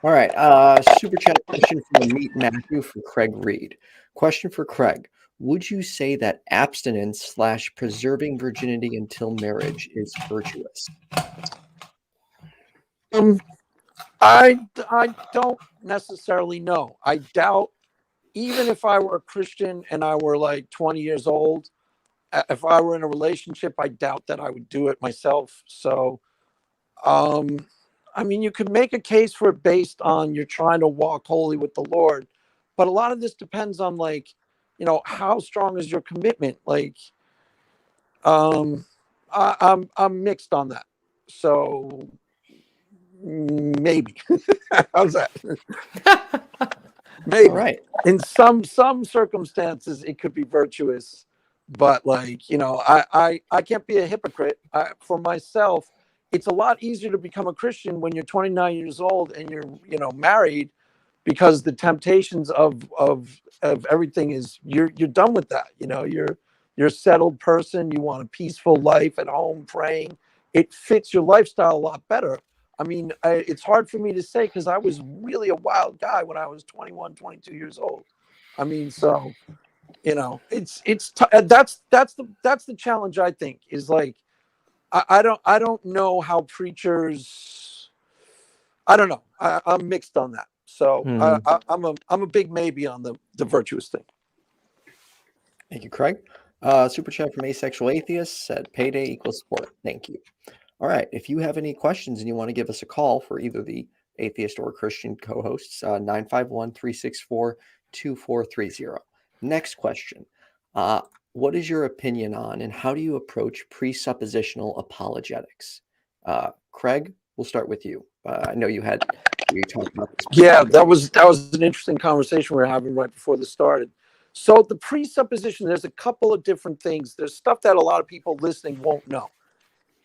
All right, super chat question from Ameet Mathew for Craig Reed. Question for Craig. Would you say that abstinence / preserving virginity until marriage is virtuous? I don't necessarily know. I doubt, even if I were a Christian and I were like 20 years old, if I were in a relationship, I doubt that I would do it myself. So, I mean, you could make a case for it based on you're trying to walk holy with the Lord, but a lot of this depends on how strong is your commitment? I'm mixed on that. So maybe. How's that? Maybe. All right. In some circumstances, it could be virtuous, but I can't be a hypocrite. For myself, it's a lot easier to become a Christian when you're 29 years old and you're married, because the temptations of everything is you're done with that. You're a settled person. You want a peaceful life at home, praying. It fits your lifestyle a lot better. I mean, it's hard for me to say because I was really a wild guy when I was 21, 22 years old. I mean, so that's the challenge. I think is I don't know how preachers. I don't know. I'm mixed on that. So I'm a big maybe on the virtuous thing. Thank you, Craig. Super chat from Asexual Atheist said payday equals sport. Thank you. All right. If you have any questions and you want to give us a call for either the atheist or Christian co-hosts, 951-364-2430. Next question. What is your opinion on and how do you approach presuppositional apologetics? Craig, we'll start with you. I know you talked about this. Yeah, that was an interesting conversation we were having right before this started. So the presupposition, there's a couple of different things. There's stuff that a lot of people listening won't know.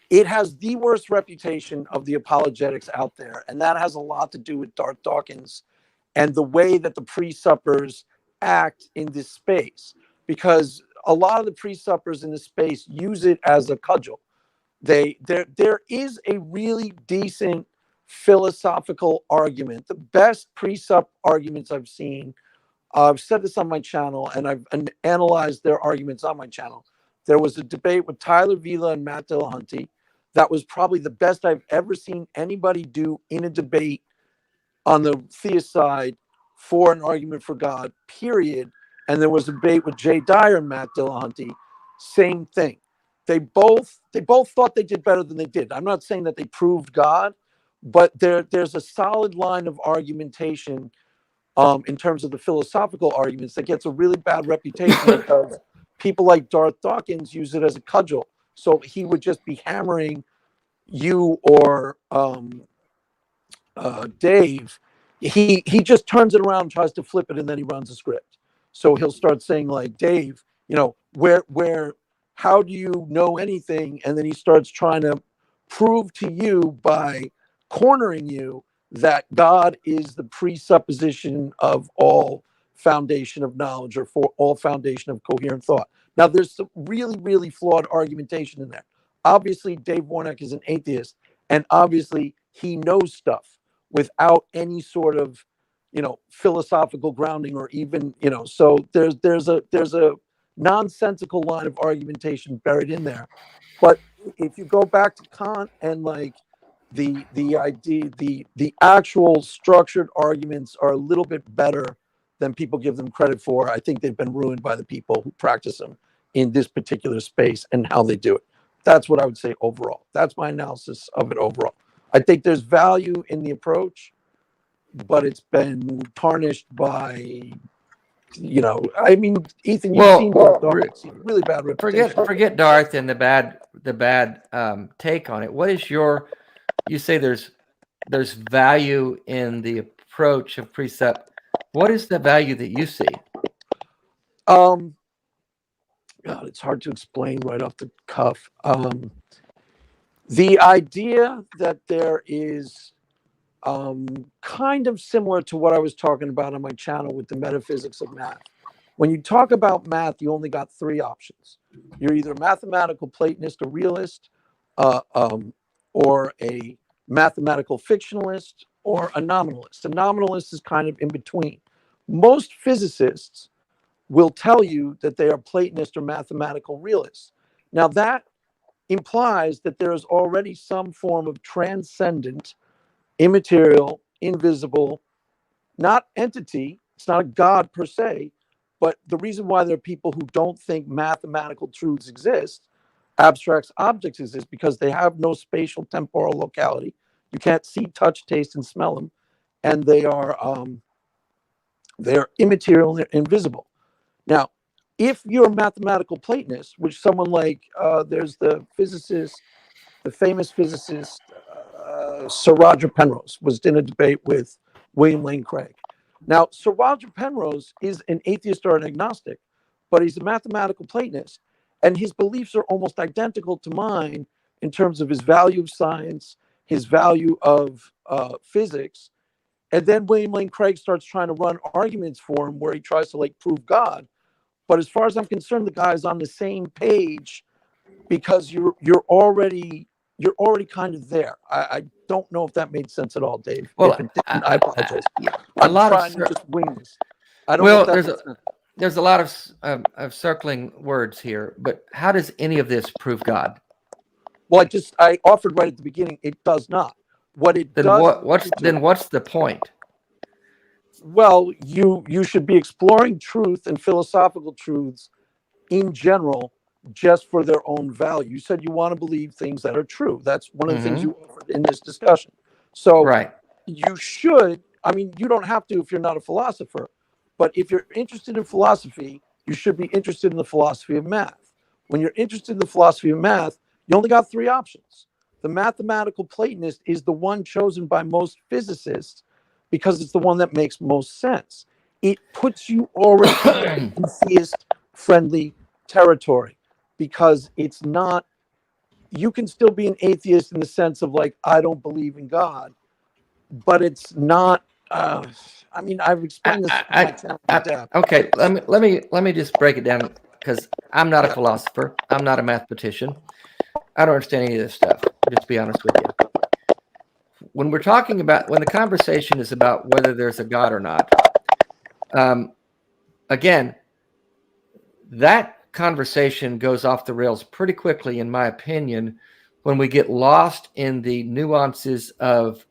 It has the worst reputation of the apologetics out there, and that has a lot to do with Darth Dawkins and the way that the presuppers act in this space, because a lot of the presuppers in this space use it as a cudgel. There is a really decent philosophical argument. The best presup arguments I've seen, I've said this on my channel, and I've analyzed their arguments on my channel. There was a debate with Tyler Vila and Matt Dillahunty. That was probably the best I've ever seen anybody do in a debate on the theist side for an argument for God, period. And there was a debate with Jay Dyer and Matt Dillahunty. Same thing. They both thought they did better than they did. I'm not saying that they proved God, but there's a solid line of argumentation in terms of the philosophical arguments that gets a really bad reputation because people like Darth Dawkins use it as a cudgel. So he would just be hammering you or Dave. He just turns it around, tries to flip it, and then he runs a script. So he'll start saying like, Dave, how do you know anything? And then he starts trying to prove to you by cornering you that God is the presupposition of all foundation of knowledge or for all foundation of coherent thought. Now, there's some really, really flawed argumentation in there. Obviously, Dave Warnock is an atheist, and obviously he knows stuff without any sort of, philosophical grounding or even, so there's a nonsensical line of argumentation buried in there. But if you go back to Kant and like the idea, the actual structured arguments are a little bit better than people give them credit for. I think they've been ruined by the people who practice them in this particular space and how they do it. That's what I would say overall. That's my analysis of it overall. I think there's value in the approach, but it's been tarnished by, Ethan, you've seen Darth, really bad reputation. Forget Darth and the bad take on it. What is you say there's value in the approach of precept. What is the value that you see? God, it's hard to explain right off the cuff. The idea that there is kind of similar to what I was talking about on my channel with the metaphysics of math. When you talk about math, you only got three options. You're either a mathematical Platonist or realist, or a mathematical fictionalist, or a nominalist. A nominalist is kind of in between. Most physicists will tell you that they are Platonist or mathematical realists. Now that implies that there is already some form of transcendent, immaterial, invisible, not entity, it's not a God per se, but the reason why there are people who don't think mathematical truths exist, abstract objects exist, because they have no spatial temporal locality. You can't see, touch, taste, and smell them, and they're immaterial and they're invisible. Now, if you're a mathematical Platonist, which someone like there's the famous physicist Sir Roger Penrose was in a debate with William Lane Craig. Now, Sir Roger Penrose is an atheist or an agnostic, but he's a mathematical Platonist, and his beliefs are almost identical to mine in terms of his value of science, his value of physics. And then William Lane Craig starts trying to run arguments for him where he tries to prove God. But as far as I'm concerned, the guy's on the same page because you're already kind of there. I don't know if that made sense at all, Dave. Well, if it didn't, I apologize. I'm trying to just wing this. I don't know if there's a lot of circling words here, but how does any of this prove God? Well, I offered right at the beginning, it does not. What it then does. What's the point? Well, you should be exploring truth and philosophical truths in general, just for their own value. You said you want to believe things that are true. That's one of the things you offered in this discussion. So you should, you don't have to if you're not a philosopher, but if you're interested in philosophy, you should be interested in the philosophy of math. When you're interested in the philosophy of math, you only got three options. the mathematical Platonist is the one chosen by most physicists because it's the one that makes most sense. It puts you already in theist-friendly territory because it's not, you can still be an atheist in the sense of like, I don't believe in God, but it's not, I mean, I've explained this on my channel in depth. Okay, let me just break it down because I'm not a philosopher. I'm not a mathematician. I don't understand any of this stuff, just to be honest with you. When we're talking about, when the conversation is about whether there's a God or not, again, that conversation goes off the rails pretty quickly, in my opinion, when we get lost in the nuances of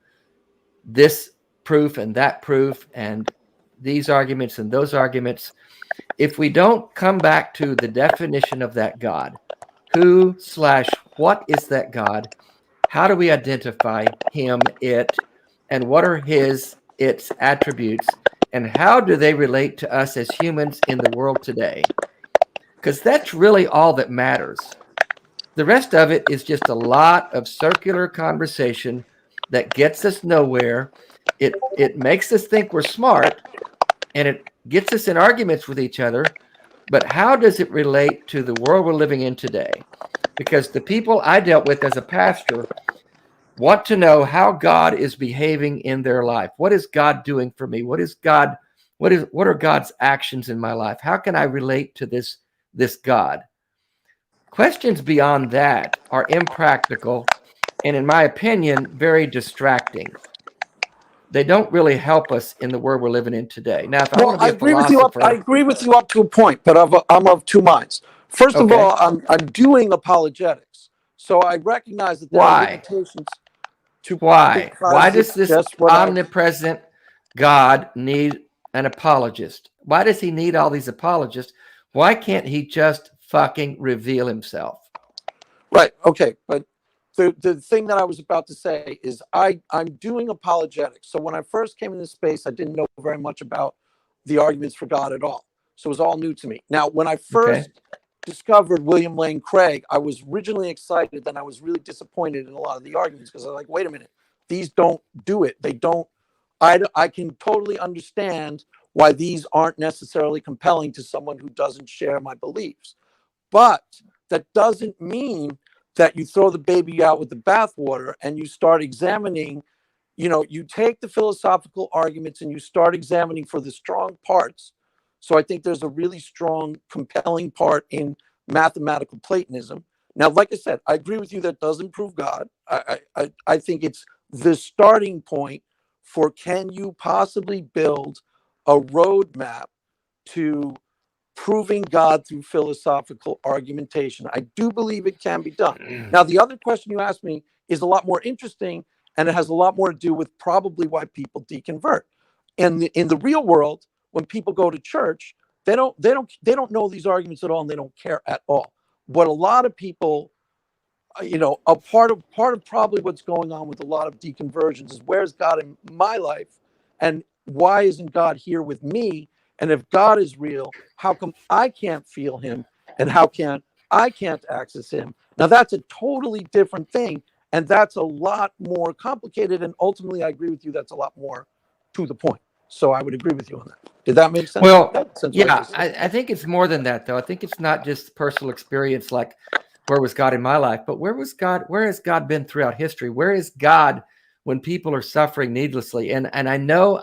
this proof and that proof and these arguments and those arguments. If we don't come back to the definition of that God, who/what is that God? How do we identify him, it, and what are its attributes, and how do they relate to us as humans in the world today? Because that's really all that matters. The rest of it is just a lot of circular conversation that gets us nowhere. It makes us think we're smart, and it gets us in arguments with each other. But how does it relate to the world we're living in today? Because the people I dealt with as a pastor want to know how God is behaving in their life. What is God doing for me? What are God's actions in my life? How can I relate to this God? Questions beyond that are impractical and, in my opinion, very distracting. They don't really help us in the world we're living in today. Now, if I want to be a philosopher, I agree with you up to a point, but I'm of two minds. First of all, I'm doing apologetics, so I recognize that there are limitations to why does this omnipresent God need an apologist? Why does he need all these apologists? Why can't he just fucking reveal himself? Right. Okay. But the thing that I was about to say is I'm doing apologetics. So when I first came into space, I didn't know very much about the arguments for God at all. So it was all new to me. Now, when I first discovered William Lane Craig, I was originally excited, then I was really disappointed in a lot of the arguments because I was like, wait a minute, these don't do it. They don't. I can totally understand why these aren't necessarily compelling to someone who doesn't share my beliefs. But that doesn't mean that you throw the baby out with the bathwater and you start examining, you take the philosophical arguments and you start examining for the strong parts. So I think there's a really strong, compelling part in mathematical Platonism. Now, like I said, I agree with you that doesn't prove God. I think it's the starting point for, can you possibly build a roadmap to proving God through philosophical argumentation? I do believe it can be done. Now, the other question you asked me is a lot more interesting, and it has a lot more to do with probably why people deconvert. And in the real world, when people go to church, they don't know these arguments at all, and they don't care at all. What a lot of people, a part of probably what's going on with a lot of deconversions is, where's God in my life, and why isn't God here with me? And if God is real, how come I can't feel him? And how can I can't access him? Now, that's a totally different thing. And that's a lot more complicated. And ultimately, I agree with you, that's a lot more to the point. So I would agree with you on that. Did that make sense? Well, yeah, I think it's more than that, though. I think it's not just personal experience, like where was God in my life, but where has God been throughout history? Where is God when people are suffering needlessly? And I know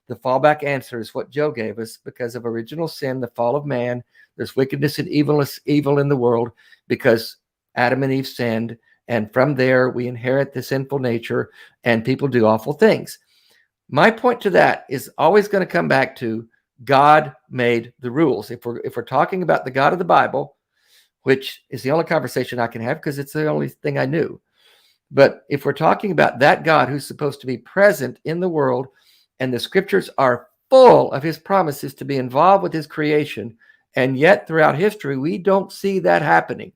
the fallback answer is what Joe gave us: because of original sin, the fall of man, there's wickedness and evil in the world because Adam and Eve sinned. And from there, we inherit the sinful nature and people do awful things. My point to that is always going to come back to God made the rules. If we're talking about the God of the Bible, which is the only conversation I can have because it's the only thing I knew. But if we're talking about that God who's supposed to be present in the world, and the scriptures are full of his promises to be involved with his creation, and yet throughout history, we don't see that happening.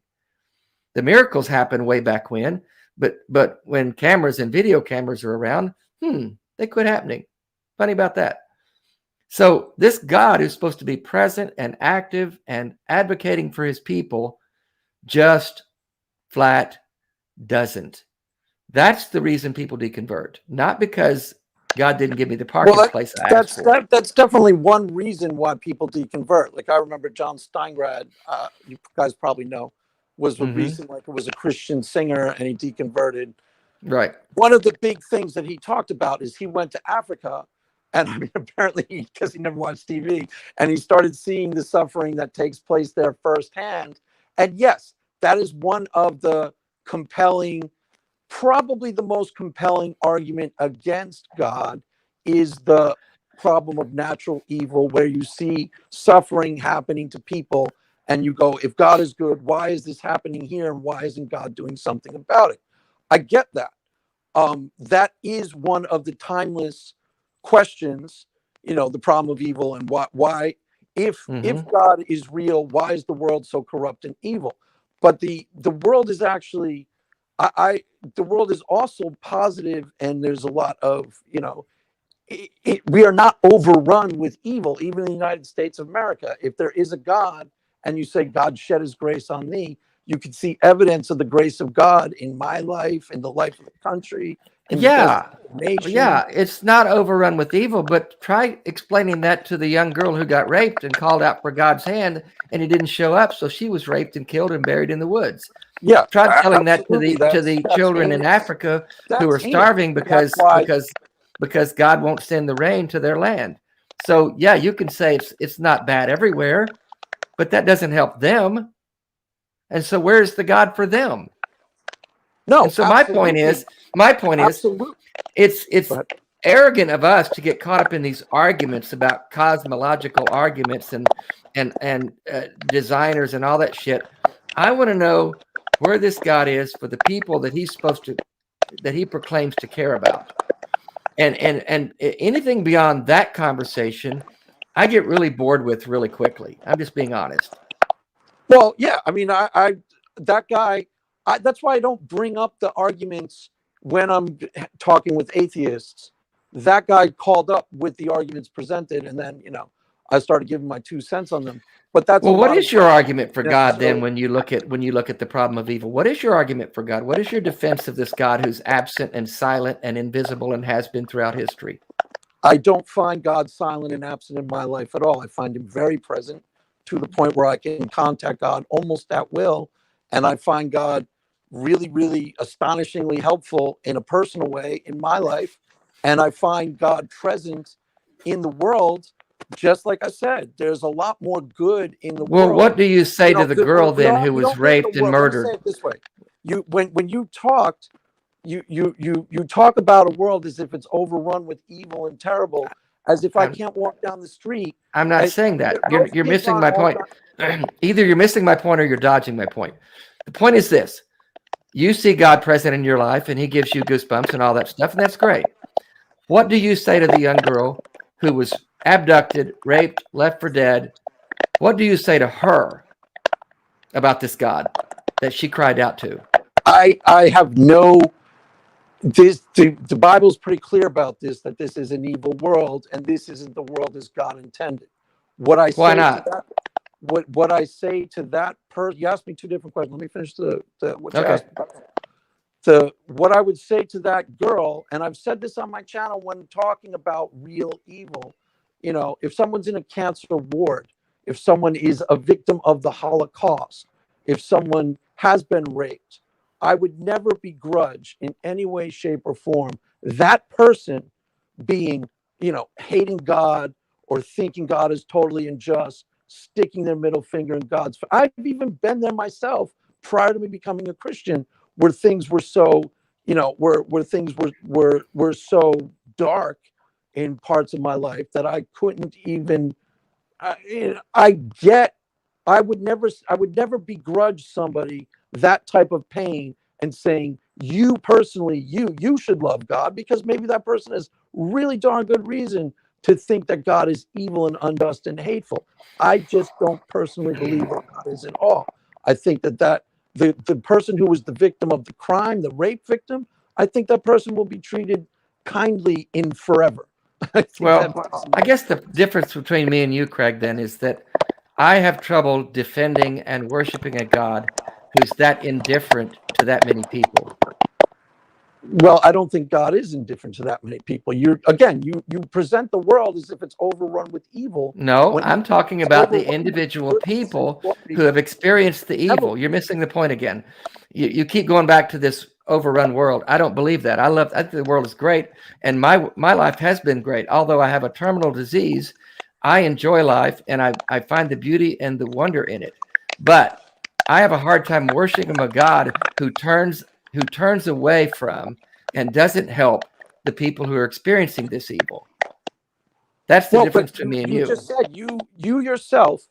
The miracles happen way back when, but when cameras and video cameras are around, they quit happening. Funny about that. So this God who's supposed to be present and active and advocating for his people just flat doesn't. That's the reason people deconvert, not because God didn't give me the parking place I asked for. That's definitely one reason why people deconvert. Like I remember John Steingrad, you guys probably know, was a reason like it was a Christian singer and he deconverted. Right. One of the big things that he talked about is he went to Africa, and I mean apparently because he never watched TV, and he started seeing the suffering that takes place there firsthand. And yes, that is one of the compelling, probably the most compelling argument against God is the problem of natural evil, where you see suffering happening to people and you go, if God is good, why is this happening here? And why isn't God doing something about it? I get that. That is one of the timeless questions, you know, the problem of evil and why if God is real, why is the world so corrupt and evil? But the world is actually, the world is also positive, and there's a lot of, you know, we are not overrun with evil, even in the United States of America. If there is a God and you say God shed his grace on me, you can see evidence of the grace of God in my life, in the life of the country. Yeah. Yeah. It's not overrun with evil, but try explaining that to the young girl who got raped and called out for God's hand and he didn't show up. So she was raped and killed and buried in the woods. Yeah. Try telling that to the children in Africa who are starving because God won't send the rain to their land. So yeah, you can say it's not bad everywhere, but that doesn't help them. And so where's the God for them? No. And so my point is, it's arrogant of us to get caught up in these arguments about cosmological arguments and designers and all that shit. I want to know where this God is for the people that he proclaims to care about. And anything beyond that conversation, I get really bored with really quickly. I'm just being honest. Well, yeah, I mean, that guy, that's why I don't bring up the arguments when I'm talking with atheists. That guy called up with the arguments presented, and then, you know, I started giving my 2 cents on them. But that's what is your argument for God then when you look at the problem of evil? What is your argument for God? What is your defense of this God who's absent and silent and invisible and has been throughout history? I don't find God silent and absent in my life at all. I find him very present, to the point where I can contact God almost at will. And I find God really, really astonishingly helpful in a personal way in my life. And I find God present in the world. Just like I said, there's a lot more good in the world. Well, what do you say to the girl then who was raped and murdered? Let me say it this way. When you talked, you talk about a world as if it's overrun with evil and terrible, as if I can't walk down the street. I'm not saying that. You're missing my point. Either you're missing my point or you're dodging my point. The point is this. You see God present in your life and he gives you goosebumps and all that stuff, and that's great. What do you say to the young girl who was abducted, raped, left for dead? What do you say to her about this God that she cried out to? I have no... The Bible's pretty clear about this, that this is an evil world, and this isn't the world as God intended. Why not? What I say to that person, you asked me 2 different questions. Let me finish what you asked me. What I would say to that girl, and I've said this on my channel when talking about real evil, you know, if someone's in a cancer ward, if someone is a victim of the Holocaust, if someone has been raped, I would never begrudge in any way, shape, or form that person being, you know, hating God or thinking God is totally unjust, sticking their middle finger in God's face. I've even been there myself prior to me becoming a Christian, where things were so, you know, where things were so dark in parts of my life that I couldn't even. I would never begrudge somebody that type of pain and saying, you personally, you should love God, because maybe that person has really darn good reason to think that God is evil and unjust and hateful. I just don't personally believe that God is at all. I think that the person who was the victim of the crime, the rape victim, I think that person will be treated kindly in forever. I guess the difference between me and you, Craig, then, is that I have trouble defending and worshiping a God who's that indifferent to that many people. Well, I don't think God is indifferent to that many people. You present the world as if it's overrun with evil. No, I'm talking about the individual people who have experienced the evil. You're missing the point again. You keep going back to this overrun world. I don't believe that. I think the world is great, and my life has been great. Although I have a terminal disease, I enjoy life, and I find the beauty and the wonder in it. But I have a hard time worshiping a God who turns away from and doesn't help the people who are experiencing this evil. That's the difference between me and you. You just said you yourself,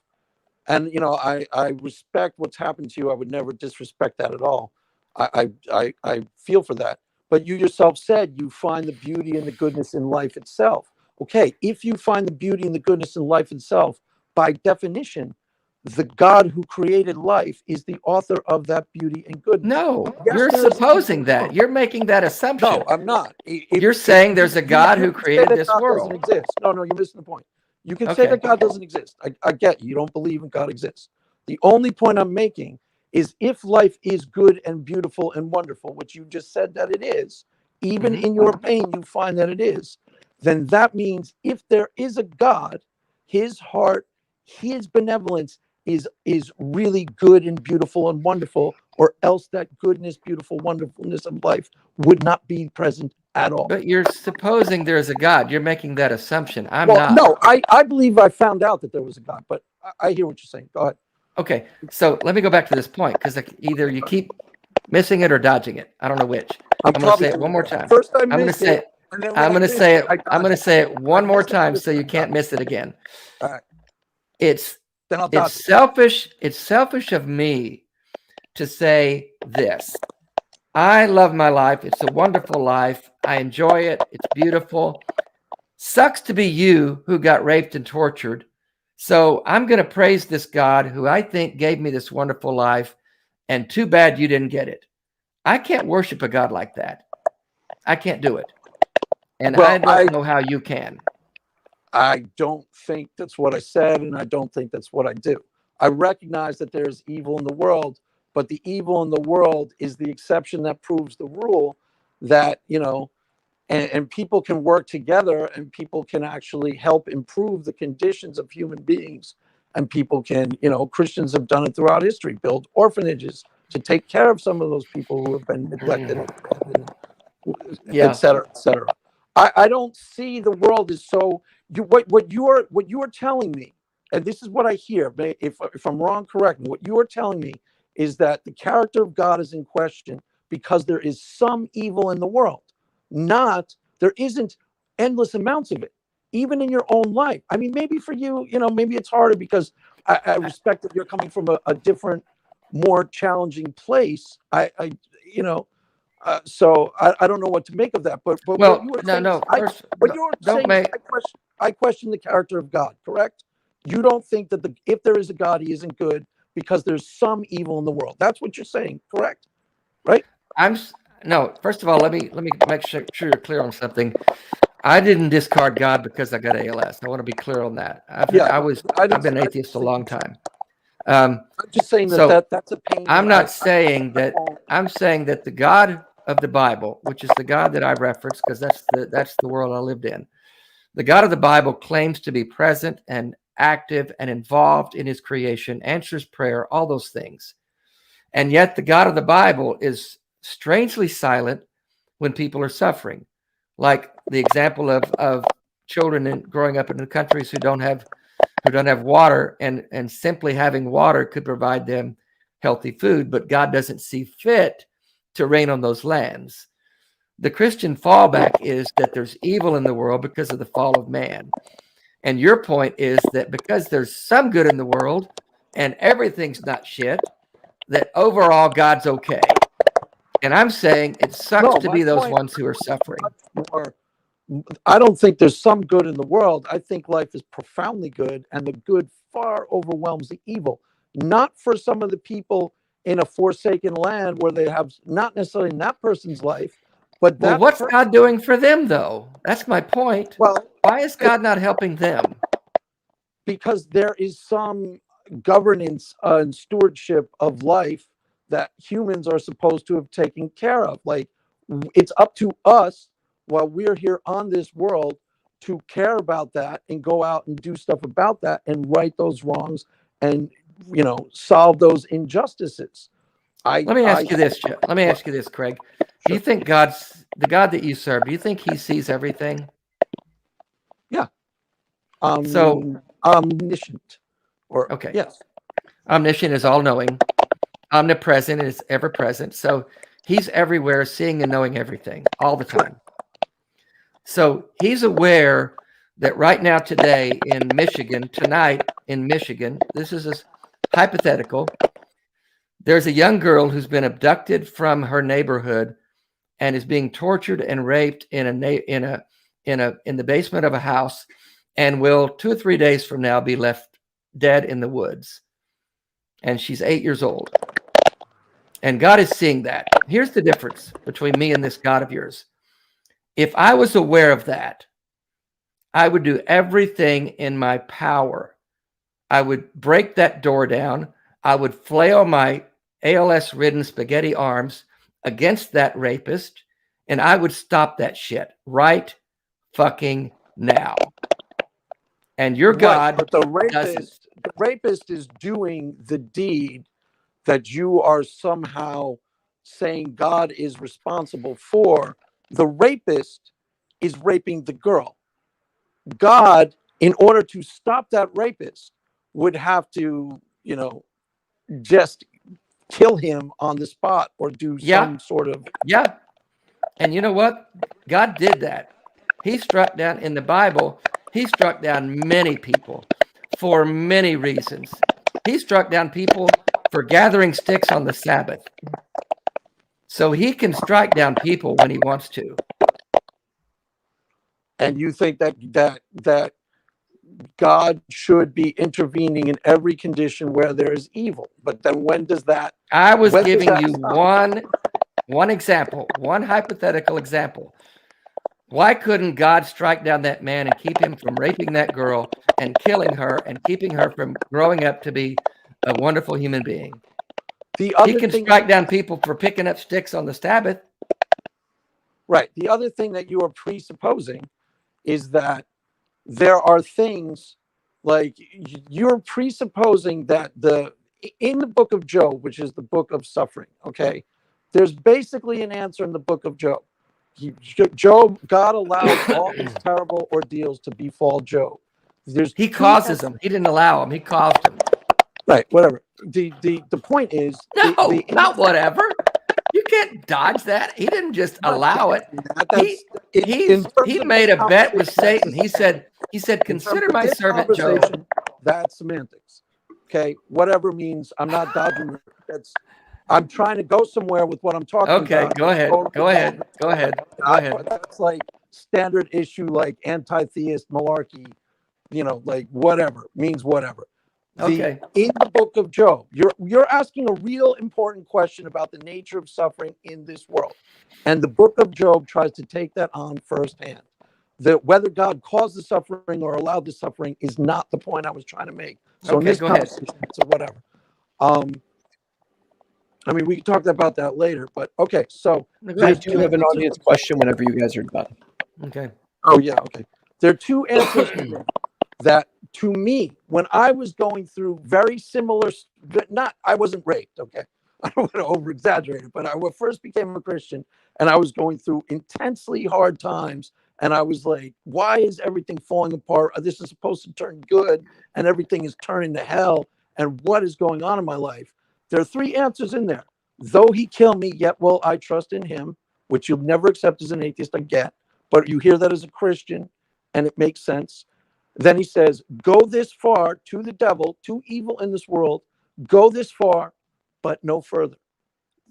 and I respect what's happened to you. I would never disrespect that at all. I feel for that. But you yourself said you find the beauty and the goodness in life itself. Okay, if you find the beauty and the goodness in life itself, by definition, the God who created life is the author of that beauty and goodness. No, you're supposing that. You're making that assumption. No, I'm not. You're saying there's a God who created this world. Doesn't exist. No, you're missing the point. You can say that God doesn't exist. I get you don't believe in God exists. The only point I'm making is if life is good and beautiful and wonderful, which you just said that it is, even in your pain you find that it is, then that means if there is a God, his heart, his benevolence is really good and beautiful and wonderful, or else that goodness, beautiful, wonderfulness of life would not be present at all. But you're supposing there's a God. You're making that assumption. I'm not. No, I believe I found out that there was a God, but I hear what you're saying. Go ahead. Okay, so let me go back to this point, because either you keep missing it or dodging it. I don't know which. I'm going to say it one more time. First I'm going to say it. I'm going to say it. I'm going to say it one more time so you can't miss it again. All right. It's selfish. It's selfish of me to say this. I love my life. It's a wonderful life. I enjoy it. It's beautiful. Sucks to be you who got raped and tortured. So I'm going to praise this God who I think gave me this wonderful life, and too bad you didn't get it. I can't worship a God like that. I can't do it. And I don't know how you can. I don't think that's what I said, and I don't think that's what I do. I recognize that there's evil in the world, but the evil in the world is the exception that proves the rule, that, and people can work together, and people can actually help improve the conditions of human beings. And people can, Christians have done it throughout history, build orphanages to take care of some of those people who have been neglected, et cetera, et cetera. I don't see the world as so. What you are telling me, and this is what I hear. If I'm wrong, correct me. What you are telling me is that the character of God is in question because there is some evil in the world. Not there isn't endless amounts of it, even in your own life. I mean, maybe for you, maybe it's harder because I respect that you're coming from a different, more challenging place. So I don't know what to make of that. But well, what you were saying, I question the character of God. Correct? You don't think that if there is a God, he isn't good because there's some evil in the world. That's what you're saying. Correct? Right? No, first of all, let me make sure you're clear on something. I didn't discard God because I got ALS. I want to be clear on that. I've been an atheist a long time. I'm just saying that's a pain. I'm not saying that. I'm saying that the God of the Bible, which is the God that I reference, because that's the world I lived in. The God of the Bible claims to be present and active and involved in his creation, answers prayer, all those things. And yet the God of the Bible is strangely silent when people are suffering. Like the example of children growing up in the countries who don't have water, and simply having water could provide them healthy food, but God doesn't see fit to rain on those lands. The Christian fallback is that there's evil in the world because of the fall of man. And your point is that because there's some good in the world and everything's not shit, that overall God's okay. And I'm saying it sucks to be those ones who are suffering. I don't think there's some good in the world. I think life is profoundly good, and the good far overwhelms the evil. Not for some of the people in a forsaken land where they have not necessarily in that person's life, but what's God doing for them, though? That's my point. Well, why is God not helping them? Because there is some governance and stewardship of life that humans are supposed to have taken care of. Like, it's up to us while we're here on this world to care about that and go out and do stuff about that and right those wrongs and, you know, solve those injustices. Let me ask you this, Joe. Let me ask you this, Craig. Do you think the God that you serve, do you think he sees everything? Yeah. So omniscient, or okay. Yes. Omniscient is all-knowing. Omnipresent is ever-present. So he's everywhere, seeing and knowing everything all the time. So he's aware that right now, today in Michigan, tonight in Michigan, this is a hypothetical. There's a young girl who's been abducted from her neighborhood and is being tortured and raped in the basement of a house, and will 2 or 3 days from now be left dead in the woods. And she's 8 years old. And God is seeing that. Here's the difference between me and this God of yours. If I was aware of that, I would do everything in my power. I would break that door down. I would flail my ALS-ridden spaghetti arms against that rapist, and I would stop that shit right fucking now. And your God, but the rapist is doing the deed that you are somehow saying God is responsible for. The rapist is raping the girl. God, in order to stop that rapist, would have to, you know, just kill him on the spot or do some sort of. Yeah. And you know what? God did that. He struck down, in the Bible, he struck down many people for many reasons. He struck down people for gathering sticks on the Sabbath. So he can strike down people when he wants to. And you think that God should be intervening in every condition where there is evil. But then when does that? I was giving you one example, one hypothetical example. Why couldn't God strike down that man and keep him from raping that girl and killing her and keeping her from growing up to be a wonderful human being? He can strike down people for picking up sticks on the Sabbath. Right. The other thing that you are presupposing is that there are things like you're presupposing that in the book of Job, which is the book of suffering, okay, there's basically an answer in the book of Job. God allowed all these terrible ordeals to befall Job. He causes them. He didn't allow them. He caused them. Right. Whatever. The point is not whatever. You can't dodge that. He didn't just allow it. He made a bet with Satan. He said, consider my servant Job. That's semantics. Okay. Whatever means I'm not dodging. I'm trying to go somewhere with what I'm talking about. Okay, go ahead. That's like standard issue, like anti-theist malarkey, you know, like whatever means whatever. In the book of Job, you're asking a real important question about the nature of suffering in this world. And the book of Job tries to take that on firsthand. That whether God caused the suffering or allowed the suffering is not the point I was trying to make. So in this conversation, so whatever. I mean, we can talk about that later, but okay. So I do have an audience question whenever you guys are done. Okay. Oh yeah. Okay. There are two answers that, to me, when I was going through very similar, I wasn't raped. Okay. I don't want to over exaggerate it, but I first became a Christian and I was going through intensely hard times. And I was like, why is everything falling apart? This is supposed to turn good and everything is turning to hell. And what is going on in my life? There are three answers in there. Though he kill me, yet will I trust in him, which you'll never accept as an atheist, I get. But you hear that as a Christian, and it makes sense. Then he says, go this far to the devil, to evil in this world. Go this far, but no further.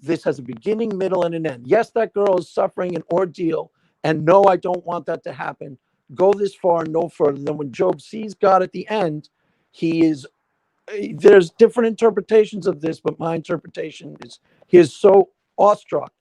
This has a beginning, middle, and an end. Yes, that girl is suffering an ordeal, and no, I don't want that to happen. Go this far, no further. Then when Job sees God at the end, there's different interpretations of this, but my interpretation is he is so awestruck,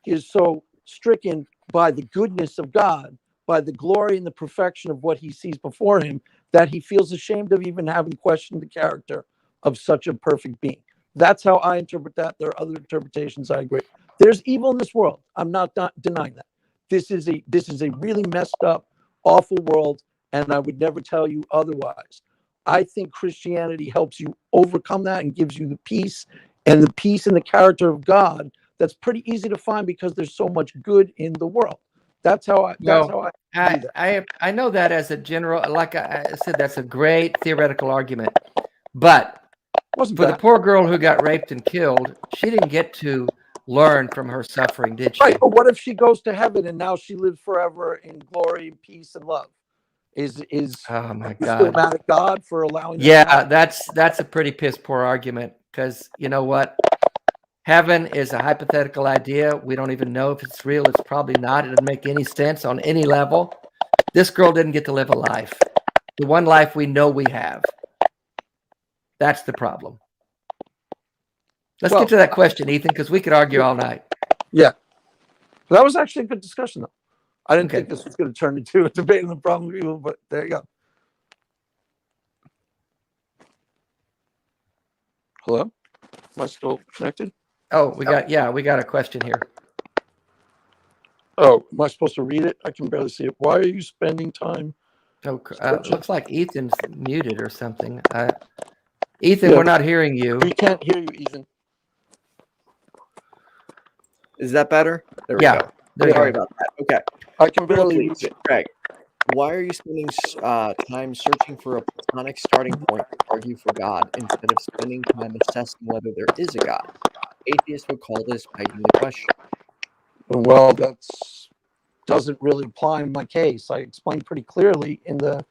he is so stricken by the goodness of God, by the glory and the perfection of what he sees before him, that he feels ashamed of even having questioned the character of such a perfect being. That's how I interpret that. There are other interpretations. I agree. There's evil in this world. I'm not denying that. This is a really messed up, awful world, and I would never tell you otherwise. I think Christianity helps you overcome that and gives you the peace and the character of God. That's pretty easy to find because there's so much good in the world. That's how I. That's how I do that. I know that as a general, like I said, that's a great theoretical argument. But Wasn't for the bad. poor girl who got raped and killed, she didn't get to learn from her suffering, did she? Right, but what if she goes to heaven and now she lives forever in glory, peace, and love? Is Oh my still God. mad at God for allowing that to Yeah, happen? that's a pretty piss poor argument, because you know what? Heaven is a hypothetical idea. We don't even know if it's real. It's probably not. It doesn't make any sense on any level. This girl didn't get to live a life. The one life we know we have. That's the problem. Let's Well, get to that question, Ethan, because we could argue all night. Yeah, that was actually a good discussion, though. I didn't Okay. think this was going to turn into a debate on the problem of evil, but there you go. Hello, am I still connected? Oh, we got a question here. Oh, am I supposed to read it? I can barely see it. Why are you spending time? Oh, looks like Ethan's muted or something. Ethan, Yeah. we're not hearing you. We can't hear you, Ethan. Is that better? There we Yeah, go. there you Sorry go. about that. Okay. I can Riddle, barely please. read it. Craig, why are you spending time searching for a platonic starting point to argue for God instead of spending time assessing whether there is a God? Atheists would call this begging the question. Well, that's doesn't really apply in my case. I explained pretty clearly in the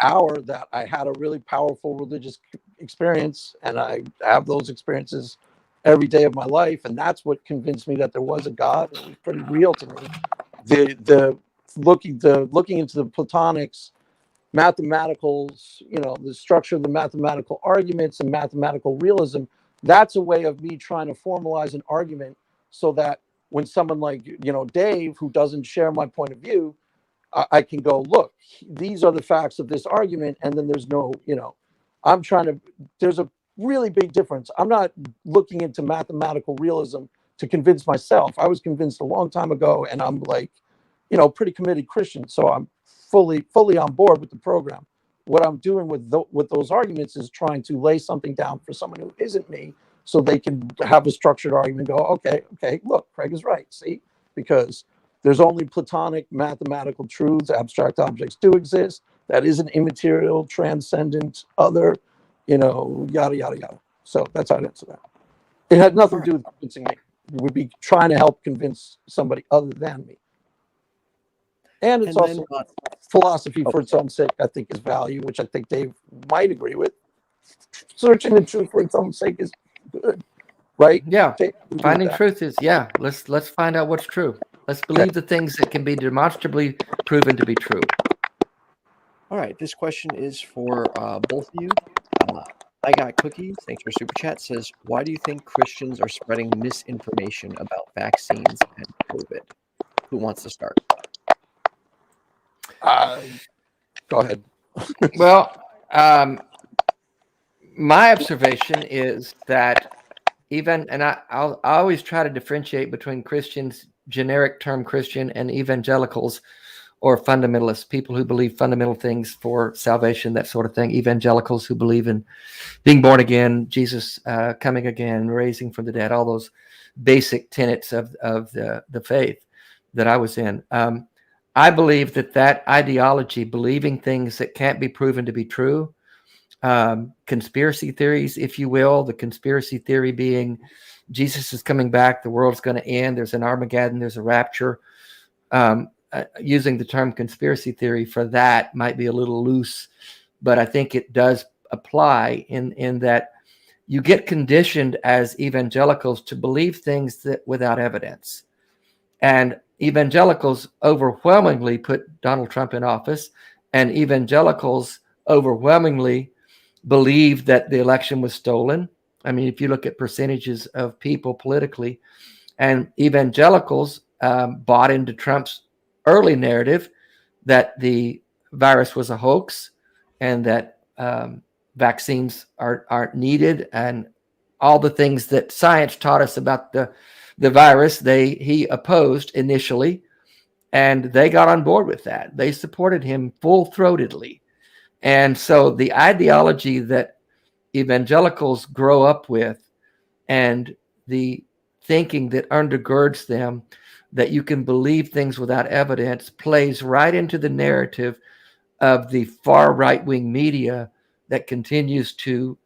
hour that I had a really powerful religious experience, and I have those experiences every day of my life, and that's what convinced me that there was a God. It was pretty real to me. The looking into the Platonics, mathematicals, the structure of the mathematical arguments and mathematical realism. That's a way of me trying to formalize an argument so that when someone like Dave, who doesn't share my point of view, I can go, look, these are the facts of this argument, and then there's no, I'm trying to. There's a really big difference. I'm not looking into mathematical realism to convince myself. I was convinced a long time ago, and I'm like, pretty committed Christian, so I'm fully on board with the program. What I'm doing with those arguments is trying to lay something down for someone who isn't me, so they can have a structured argument. Go, okay, look, Craig is right. See, because there's only Platonic mathematical truths. Abstract objects do exist. That is an immaterial, transcendent, other, yada, yada, yada. So that's how I'd answer that. It had nothing to do with convincing me. It would be trying to help convince somebody other than me. And it's also philosophy for its own sake, I think, is value, which I think Dave might agree with. Searching the truth for its own sake is good, right? Yeah, finding truth is, let's find out what's true. Let's believe the things that can be demonstrably proven to be true. All right, this question is for both of you. I Got Cookies, thanks for Super Chat, says, why do you think Christians are spreading misinformation about vaccines and COVID? Who wants to start? Go ahead. Well, my observation is that I always try to differentiate between Christians, generic term Christian, and evangelicals or fundamentalists, people who believe fundamental things for salvation, that sort of thing. Evangelicals who believe in being born again, Jesus coming again, raising from the dead, all those basic tenets of the faith that I was in. I believe that ideology, believing things that can't be proven to be true, conspiracy theories, if you will, the conspiracy theory being Jesus is coming back, the world's going to end, there's an Armageddon, there's a rapture. Using the term conspiracy theory for that might be a little loose, but I think it does apply in that you get conditioned as evangelicals to believe things that without evidence. And evangelicals overwhelmingly put Donald Trump in office, and evangelicals overwhelmingly believe that the election was stolen. I mean, if you look at percentages of people politically, and evangelicals bought into Trump's early narrative that the virus was a hoax and that vaccines aren't needed, and all the things that science taught us about the virus, he opposed initially, and they got on board with that. They supported him full-throatedly. And so the ideology that evangelicals grow up with and the thinking that undergirds them, that you can believe things without evidence, plays right into the narrative of the far right-wing media that continues to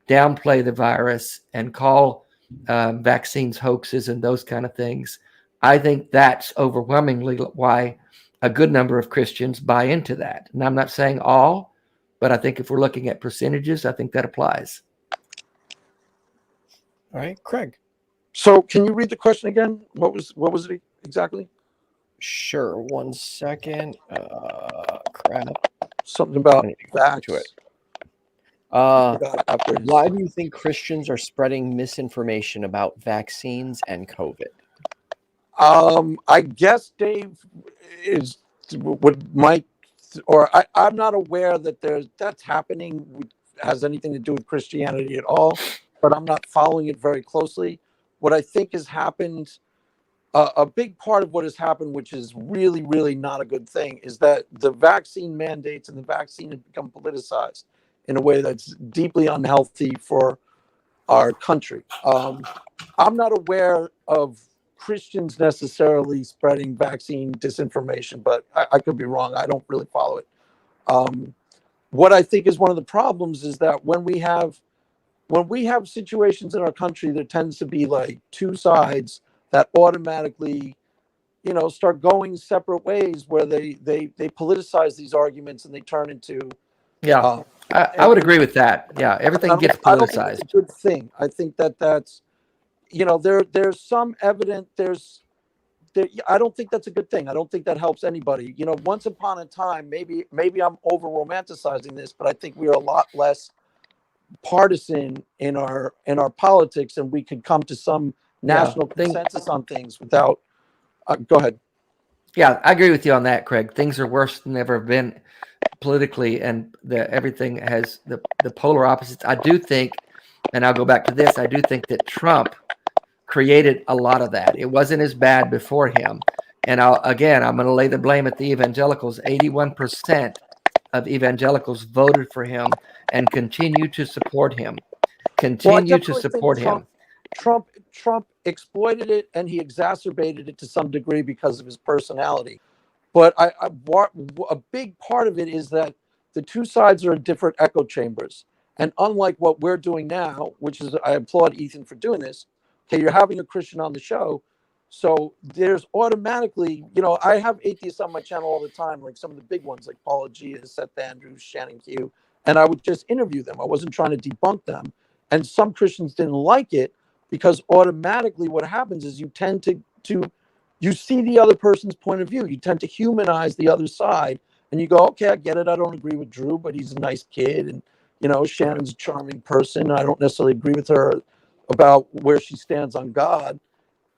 downplay the virus and call vaccines hoaxes and those kind of things. I think that's overwhelmingly why a good number of Christians buy into that. And I'm not saying all, but I think if we're looking at percentages, I think that applies. All right, Craig. So can you read the question again? What was it exactly? Sure. 1 second. Crap. Something about I need to get to it. Why do you think Christians are spreading misinformation about vaccines and COVID? I guess Dave I'm not aware that that's happening, has anything to do with Christianity at all, but I'm not following it very closely. What I think has happened, a big part of what has happened, which is really, really not a good thing, is that the vaccine mandates and the vaccine have become politicized in a way that's deeply unhealthy for our country. I'm not aware of Christians necessarily spreading vaccine disinformation, but I could be wrong. I don't really follow it. What I think is one of the problems is that when we have situations in our country, there tends to be like two sides that automatically, start going separate ways, where they politicize these arguments and they turn into. Yeah, I would agree with that. Yeah, everything gets I don't think politicized. it's a good thing. I think that's, there's some evidence. I don't think that's a good thing. I don't think that helps anybody. Once upon a time, maybe I'm over romanticizing this, but I think we are a lot less partisan in our politics, and we could come to some national consensus on things without. Go ahead. Yeah, I agree with you on that, Craig. Things are worse than ever have been politically, and everything has the polar opposites. I do think, and I'll go back to this, I do think that Trump created a lot of that. It wasn't as bad before him. And I'm going to lay the blame at the evangelicals. 81% of evangelicals voted for him and continue to support him. Trump exploited it, and he exacerbated it to some degree because of his personality. But a big part of it is that the two sides are in different echo chambers. And unlike what we're doing now, which is, I applaud Ethan for doing this. Okay, you're having a Christian on the show, so there's automatically, I have atheists on my channel all the time, like some of the big ones, like Apologetics, Seth Andrews, Shannon Q, and I would just interview them. I wasn't trying to debunk them, and some Christians didn't like it because automatically what happens is you tend to you see the other person's point of view. You tend to humanize the other side, and you go, okay, I get it. I don't agree with Drew, but he's a nice kid, and Shannon's a charming person. I don't necessarily agree with her about where she stands on God.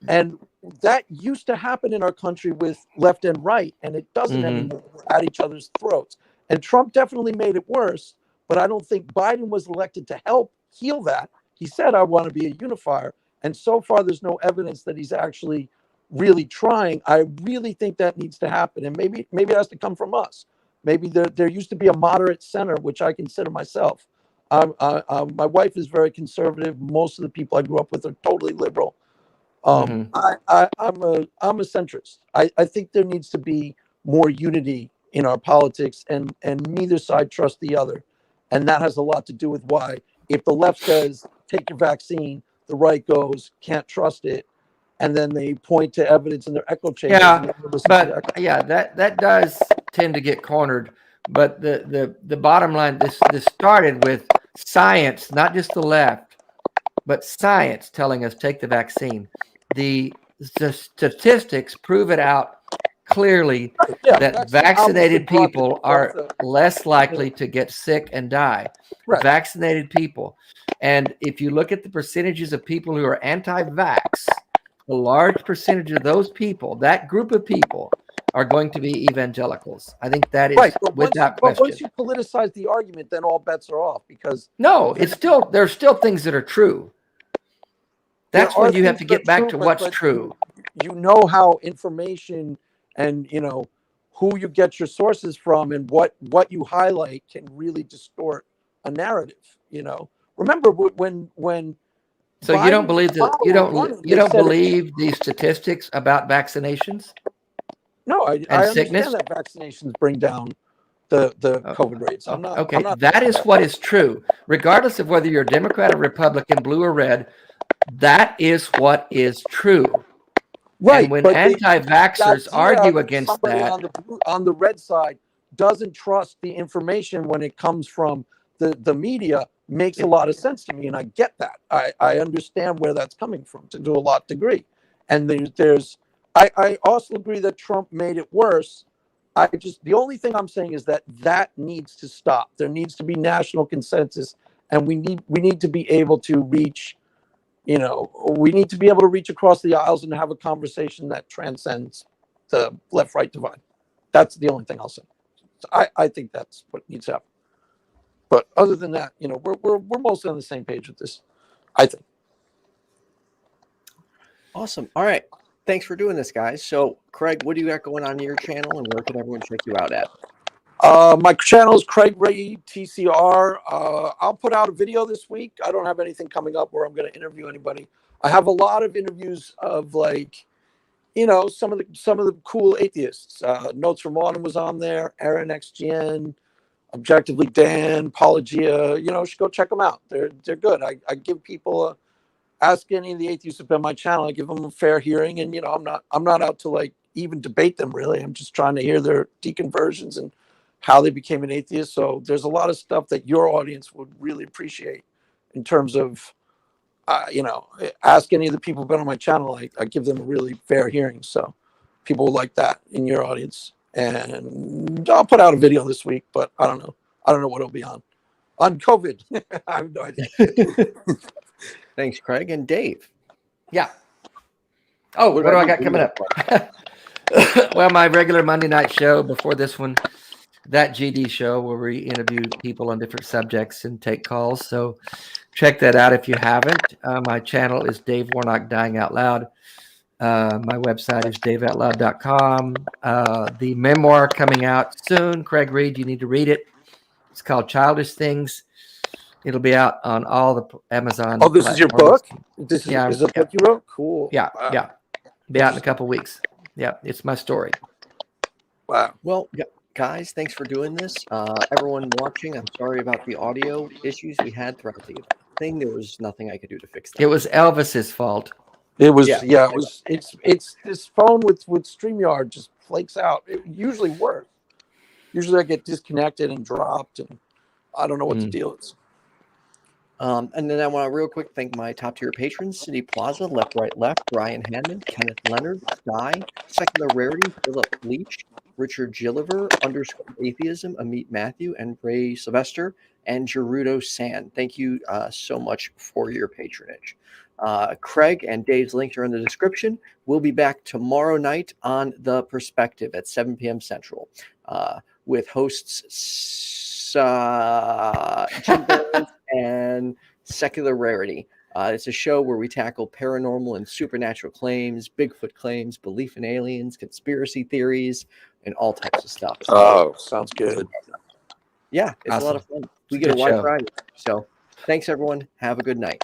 And that used to happen in our country with left and right, and it doesn't anymore. We're at each other's throats. And Trump definitely made it worse, but I don't think Biden was elected to help heal that. He said, I want to be a unifier. And so far, there's no evidence that he's actually really trying. I really think that needs to happen. And maybe it has to come from us. Maybe there used to be a moderate center, which I consider myself. My wife is very conservative. Most of the people I grew up with are totally liberal. I'm a centrist. I think there needs to be more unity in our politics, and neither side trusts the other. And that has a lot to do with why, if the left says, take your vaccine, the right goes, can't trust it. And then they point to evidence in their echo chambers. That does tend to get cornered. But the bottom line, this started with science, not just the left, but science telling us take the vaccine. The statistics prove it out clearly that vaccinated people are less likely to get sick and die. Right. Vaccinated people. And if you look at the percentages of people who are anti-vax, a large percentage of those people, that group of people, are going to be evangelicals. I think that is Right, but without once question. you politicize the argument, then all bets are off because No, there's still things that are true. That's when you have to get back to what's true. You know how information and who you get your sources from and what you highlight can really distort a narrative. Remember when So you don't believe believe the statistics about vaccinations? No, I sickness? understand that vaccinations bring down the COVID rates. I'm not. Okay, that is what is true, regardless of whether you're a Democrat or Republican, blue or red. That is what is true. Right. And when anti-vaxxers argue against that, on the red side doesn't trust the information when it comes from the media makes a lot of sense to me, and I get that. I understand where that's coming from to a lot degree, and I also agree that Trump made it worse. The only thing I'm saying is that needs to stop. There needs to be national consensus, and we need to be able to reach. We need to be able to reach across the aisles and have a conversation that transcends the left-right divide. That's the only thing I'll say. So I think that's what needs to happen. But other than that, we're mostly on the same page with this, I think. Awesome. All right. Thanks for doing this, guys. So, Craig, what do you got going on your channel, and where can everyone check you out at? My channel is Craig Ray TCR. I'll put out a video this week. I don't have anything coming up where I'm going to interview anybody. I have a lot of interviews of some of the cool atheists. Notes from Autumn was on there. Aaron XGN, Objectively Dan, Apologia. You should go check them out. They're good. I give people ask any of the atheists who've been on my channel. I give them a fair hearing, and I'm not out to even debate them really. I'm just trying to hear their deconversions and how they became an atheist. So there's a lot of stuff that your audience would really appreciate in terms of, ask any of the people who've been on my channel. I give them a really fair hearing. So people will like that in your audience. And I'll put out a video this week, but I don't know. I don't know what it'll be on COVID. I have no idea. Thanks, Craig. And Dave. Yeah. Oh, what do I got coming up? Well, my regular Monday night show before this one, that GD show where we interview people on different subjects and take calls. So check that out if you haven't. My channel is Dave Warnock Dying Out Loud. My website is daveoutloud.com. The memoir coming out soon. Craig Reed, you need to read it. It's called Childish Things. It'll be out on all the Amazon. Oh, this is your book? This is a book you wrote? Cool. Yeah, wow. Yeah. Be out in a couple of weeks. Yeah, it's my story. Wow. Well, guys, thanks for doing this. Everyone watching, I'm sorry about the audio issues we had throughout the thing. There was nothing I could do to fix that. It was Elvis's fault. It was, it was. It's this phone with StreamYard just flakes out. It usually works. Usually I get disconnected and dropped, and I don't know what the deal is. And then I want to real quick thank my top tier patrons: City Plaza, Left, Right, Left, Brian Hammond, Kenneth Leonard, Skye, Secular Rarity, Philip Leitch, Richard Gilliver, _Atheism, Ameet Mathew, and Ray Sylvester, and Gerudo Sand. Thank you so much for your patronage. Craig and Dave's links are in the description. We'll be back tomorrow night on The Perspective at 7 p.m. Central with hosts Jim Burns and Secular Rarity. It's a show where we tackle paranormal and supernatural claims, Bigfoot claims, belief in aliens, conspiracy theories, and all types of stuff. Oh, sounds good. Yeah, it's awesome. A lot of fun. We get a wide variety. So thanks, everyone. Have a good night.